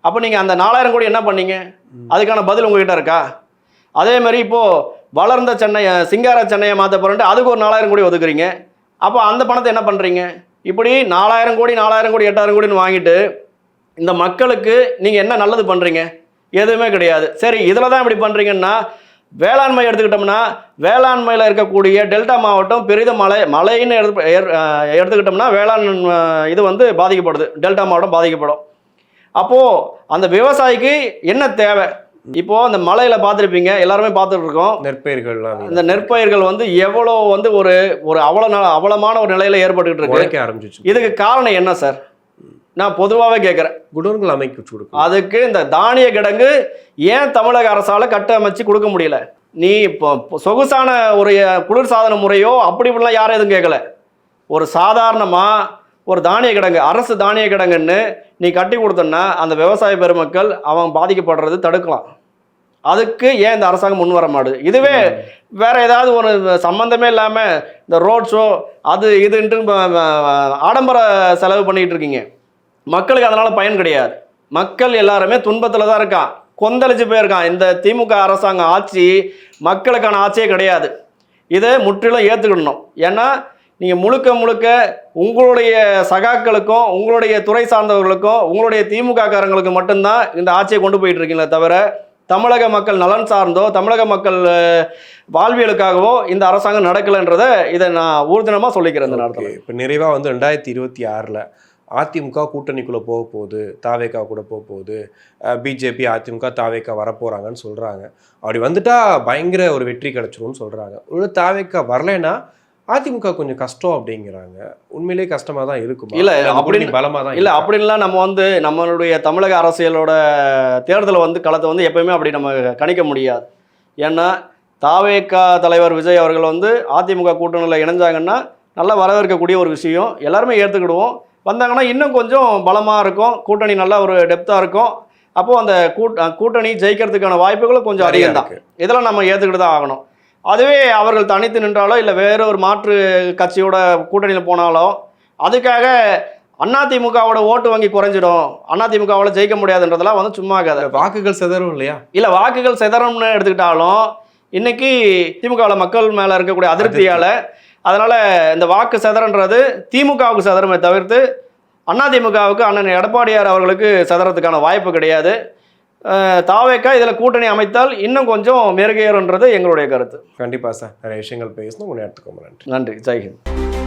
அப்போ நீங்கள் அந்த 4000 கோடி என்ன பண்ணீங்க? அதுக்கான பதில் உங்ககிட்ட இருக்கா? அதே மாதிரி இப்போது வளர்ந்த சென்னை, சிங்கார சென்னையை மாற்ற போகிறேன்ட்டு அதுக்கு ஒரு 4000 கோடி ஒதுக்குறீங்க. அப்போ அந்த பணத்தை என்ன பண்ணுறீங்க? இப்படி 4000 கோடி 8000 கோடின்னு வாங்கிட்டு இந்த மக்களுக்கு நீங்கள் என்ன நல்லது பண்ணுறீங்க? எதுவுமே கிடையாது. சரி, இதில் தான் இப்படி பண்ணுறீங்கன்னா, வேளாண்மை எடுத்துக்கிட்டோம்னா வேளாண்மையில் இருக்கக்கூடிய டெல்டா மாவட்டம் பெரிதும் மழைன்னு எடுத்துக்கிட்டோம்னா வேளாண் இது வந்து பாதிக்கப்படுது. டெல்டா மாவட்டம் பாதிக்கப்படும். அப்போது அந்த விவசாயிக்கு என்ன தேவை? இப்போது அந்த மலையில் பார்த்துருப்பீங்க, எல்லாருமே பார்த்துட்டு இருக்கோம். நெற்பயிர்கள்லாம், இந்த நெற்பயிர்கள் வந்து எவ்வளோ வந்து ஒரு அவலமான ஒரு நிலையில் ஏற்பட்டுக்கிட்டு இருக்கு. ஆரம்பிச்சிச்சு. இதுக்கு காரணம் என்ன சார்? நான் பொதுவாகவே கேட்குறேன். குடோன்கள் அமைக்க கொடுக்கும். அதுக்கு இந்த தானிய கிடங்கு ஏன் தமிழக அரசால் கட்டமைச்சு கொடுக்க முடியல? நீ இப்போ சொகுசான ஒரு குளிர்சாதன முறையோ அப்படி இப்படிலாம் யாரும் எதுவும் கேட்கல. ஒரு சாதாரணமாக ஒரு தானிய கிடங்கு, அரசு தானிய கிடங்குன்னு நீ கட்டி கொடுத்தோன்னா அந்த விவசாய பெருமக்கள் அவன் பாதிக்கப்படுறது தடுக்கலாம். அதுக்கு ஏன் இந்த அரசாங்கம் முன் வர மாட்டுது? இதுவே வேற ஏதாவது ஒரு சம்மந்தமே இல்லாமல் இந்த ரோட் ஷோ அது இதுன்ட்டு ஆடம்பர செலவு பண்ணிகிட்டு இருக்கீங்க. மக்களுக்கு அதனால் பயன் கிடையாது. மக்கள் எல்லாருமே துன்பத்தில் தான் இருக்கான், கொந்தளிச்சு போயிருக்கான். இந்த திமுக அரசாங்க ஆட்சி மக்களுக்கான ஆட்சியே கிடையாது. இதை முற்றிலும் ஏற்றுக்கிடணும். ஏன்னா நீங்கள் முழுக்க உங்களுடைய சகாக்களுக்கும் உங்களுடைய துறை சார்ந்தவர்களுக்கும் உங்களுடைய திமுக காரங்களுக்கு மட்டும்தான் இந்த ஆட்சியை கொண்டு போயிட்டு இருக்கீங்களே தவிர தமிழக மக்கள் நலன் சார்ந்தோ தமிழக மக்கள் வாழ்வியலுக்காகவோ இந்த அரசாங்கம் நடக்கலைன்றதை இதை நான் ஊர்தினமாக சொல்லிக்கிறேன் இந்த நேரத்தில். இப்போ நிறைவாக வந்து 2026 அதிமுக கூட்டணிக்குள்ளே போக போகுது, தாவேகா கூட போக போகுது, பிஜேபி அதிமுக தாவேகா வரப்போகிறாங்கன்னு சொல்கிறாங்க. அப்படி வந்துட்டா பயங்கர ஒரு வெற்றி கிடச்சிரும்னு சொல்கிறாங்க. ஒரு தாவேகா வரலைன்னா அதிமுக கொஞ்சம் கஷ்டம் அப்படிங்கிறாங்க. உண்மையிலேயே கஷ்டமாக தான் இருக்கும். இல்லை அப்படின்னு பலமாக தான் இல்லை அப்படின்லாம் நம்ம வந்து நம்மளுடைய தமிழக அரசியலோட தேர்தலை வந்து களத்தை வந்து எப்பயுமே அப்படி நம்ம கணிக்க முடியாது. ஏன்னா தாவேகா தலைவர் விஜய் அவர்கள் வந்து அதிமுக கூட்டணியில் இணைஞ்சாங்கன்னா நல்லா வரவேற்கக்கூடிய ஒரு விஷயம், எல்லாருமே ஏற்றுக்கிடுவோம். வந்தாங்கன்னா இன்னும் கொஞ்சம் பலமாக இருக்கும், கூட்டணி நல்லா ஒரு டெப்த்தாக இருக்கும். அப்போது அந்த கூட்டணி ஜெயிக்கிறதுக்கான வாய்ப்புகளும் கொஞ்சம் அதிகம் தான். இதெல்லாம் நம்ம ஏற்றுக்கிட்டு தான் ஆகணும். அதுவே அவர்கள் தனித்து நின்றாலோ இல்லை வேற ஒரு மாற்று கட்சியோட கூட்டணியில் போனாலோ அதுக்காக அதிமுகவோட ஓட்டு வங்கி குறைஞ்சிடும், அதிமுகவால் ஜெயிக்க முடியாதுன்றதெல்லாம் வந்து சும்மா கதை. வாக்குகள் சிதறும் இல்லையா? இல்லை வாக்குகள் சிதறம்னு எடுத்துக்கிட்டாலும் இன்னைக்கு திமுகவில் மக்கள் மேலே இருக்கக்கூடிய அதிருப்தியால் அதனால் இந்த வாக்கு சிதறன்றது திமுகவுக்கு சிதறமே தவிர்த்து அதிமுகவுக்கு அண்ணன் எடப்பாடியார் அவர்களுக்கு சிதறதுக்கான வாய்ப்பு கிடையாது. தாவேக்கா இதில் கூட்டணி அமைத்தால் இன்னும் கொஞ்சம் மெருகேறுன்றது எங்களுடைய கருத்து. கண்டிப்பாக சார், நிறைய விஷயங்கள் பேசணும். உங்கள் நேரத்துக்கு ரொம்ப நன்றி. நன்றி. ஜெய்ஹிந்த்.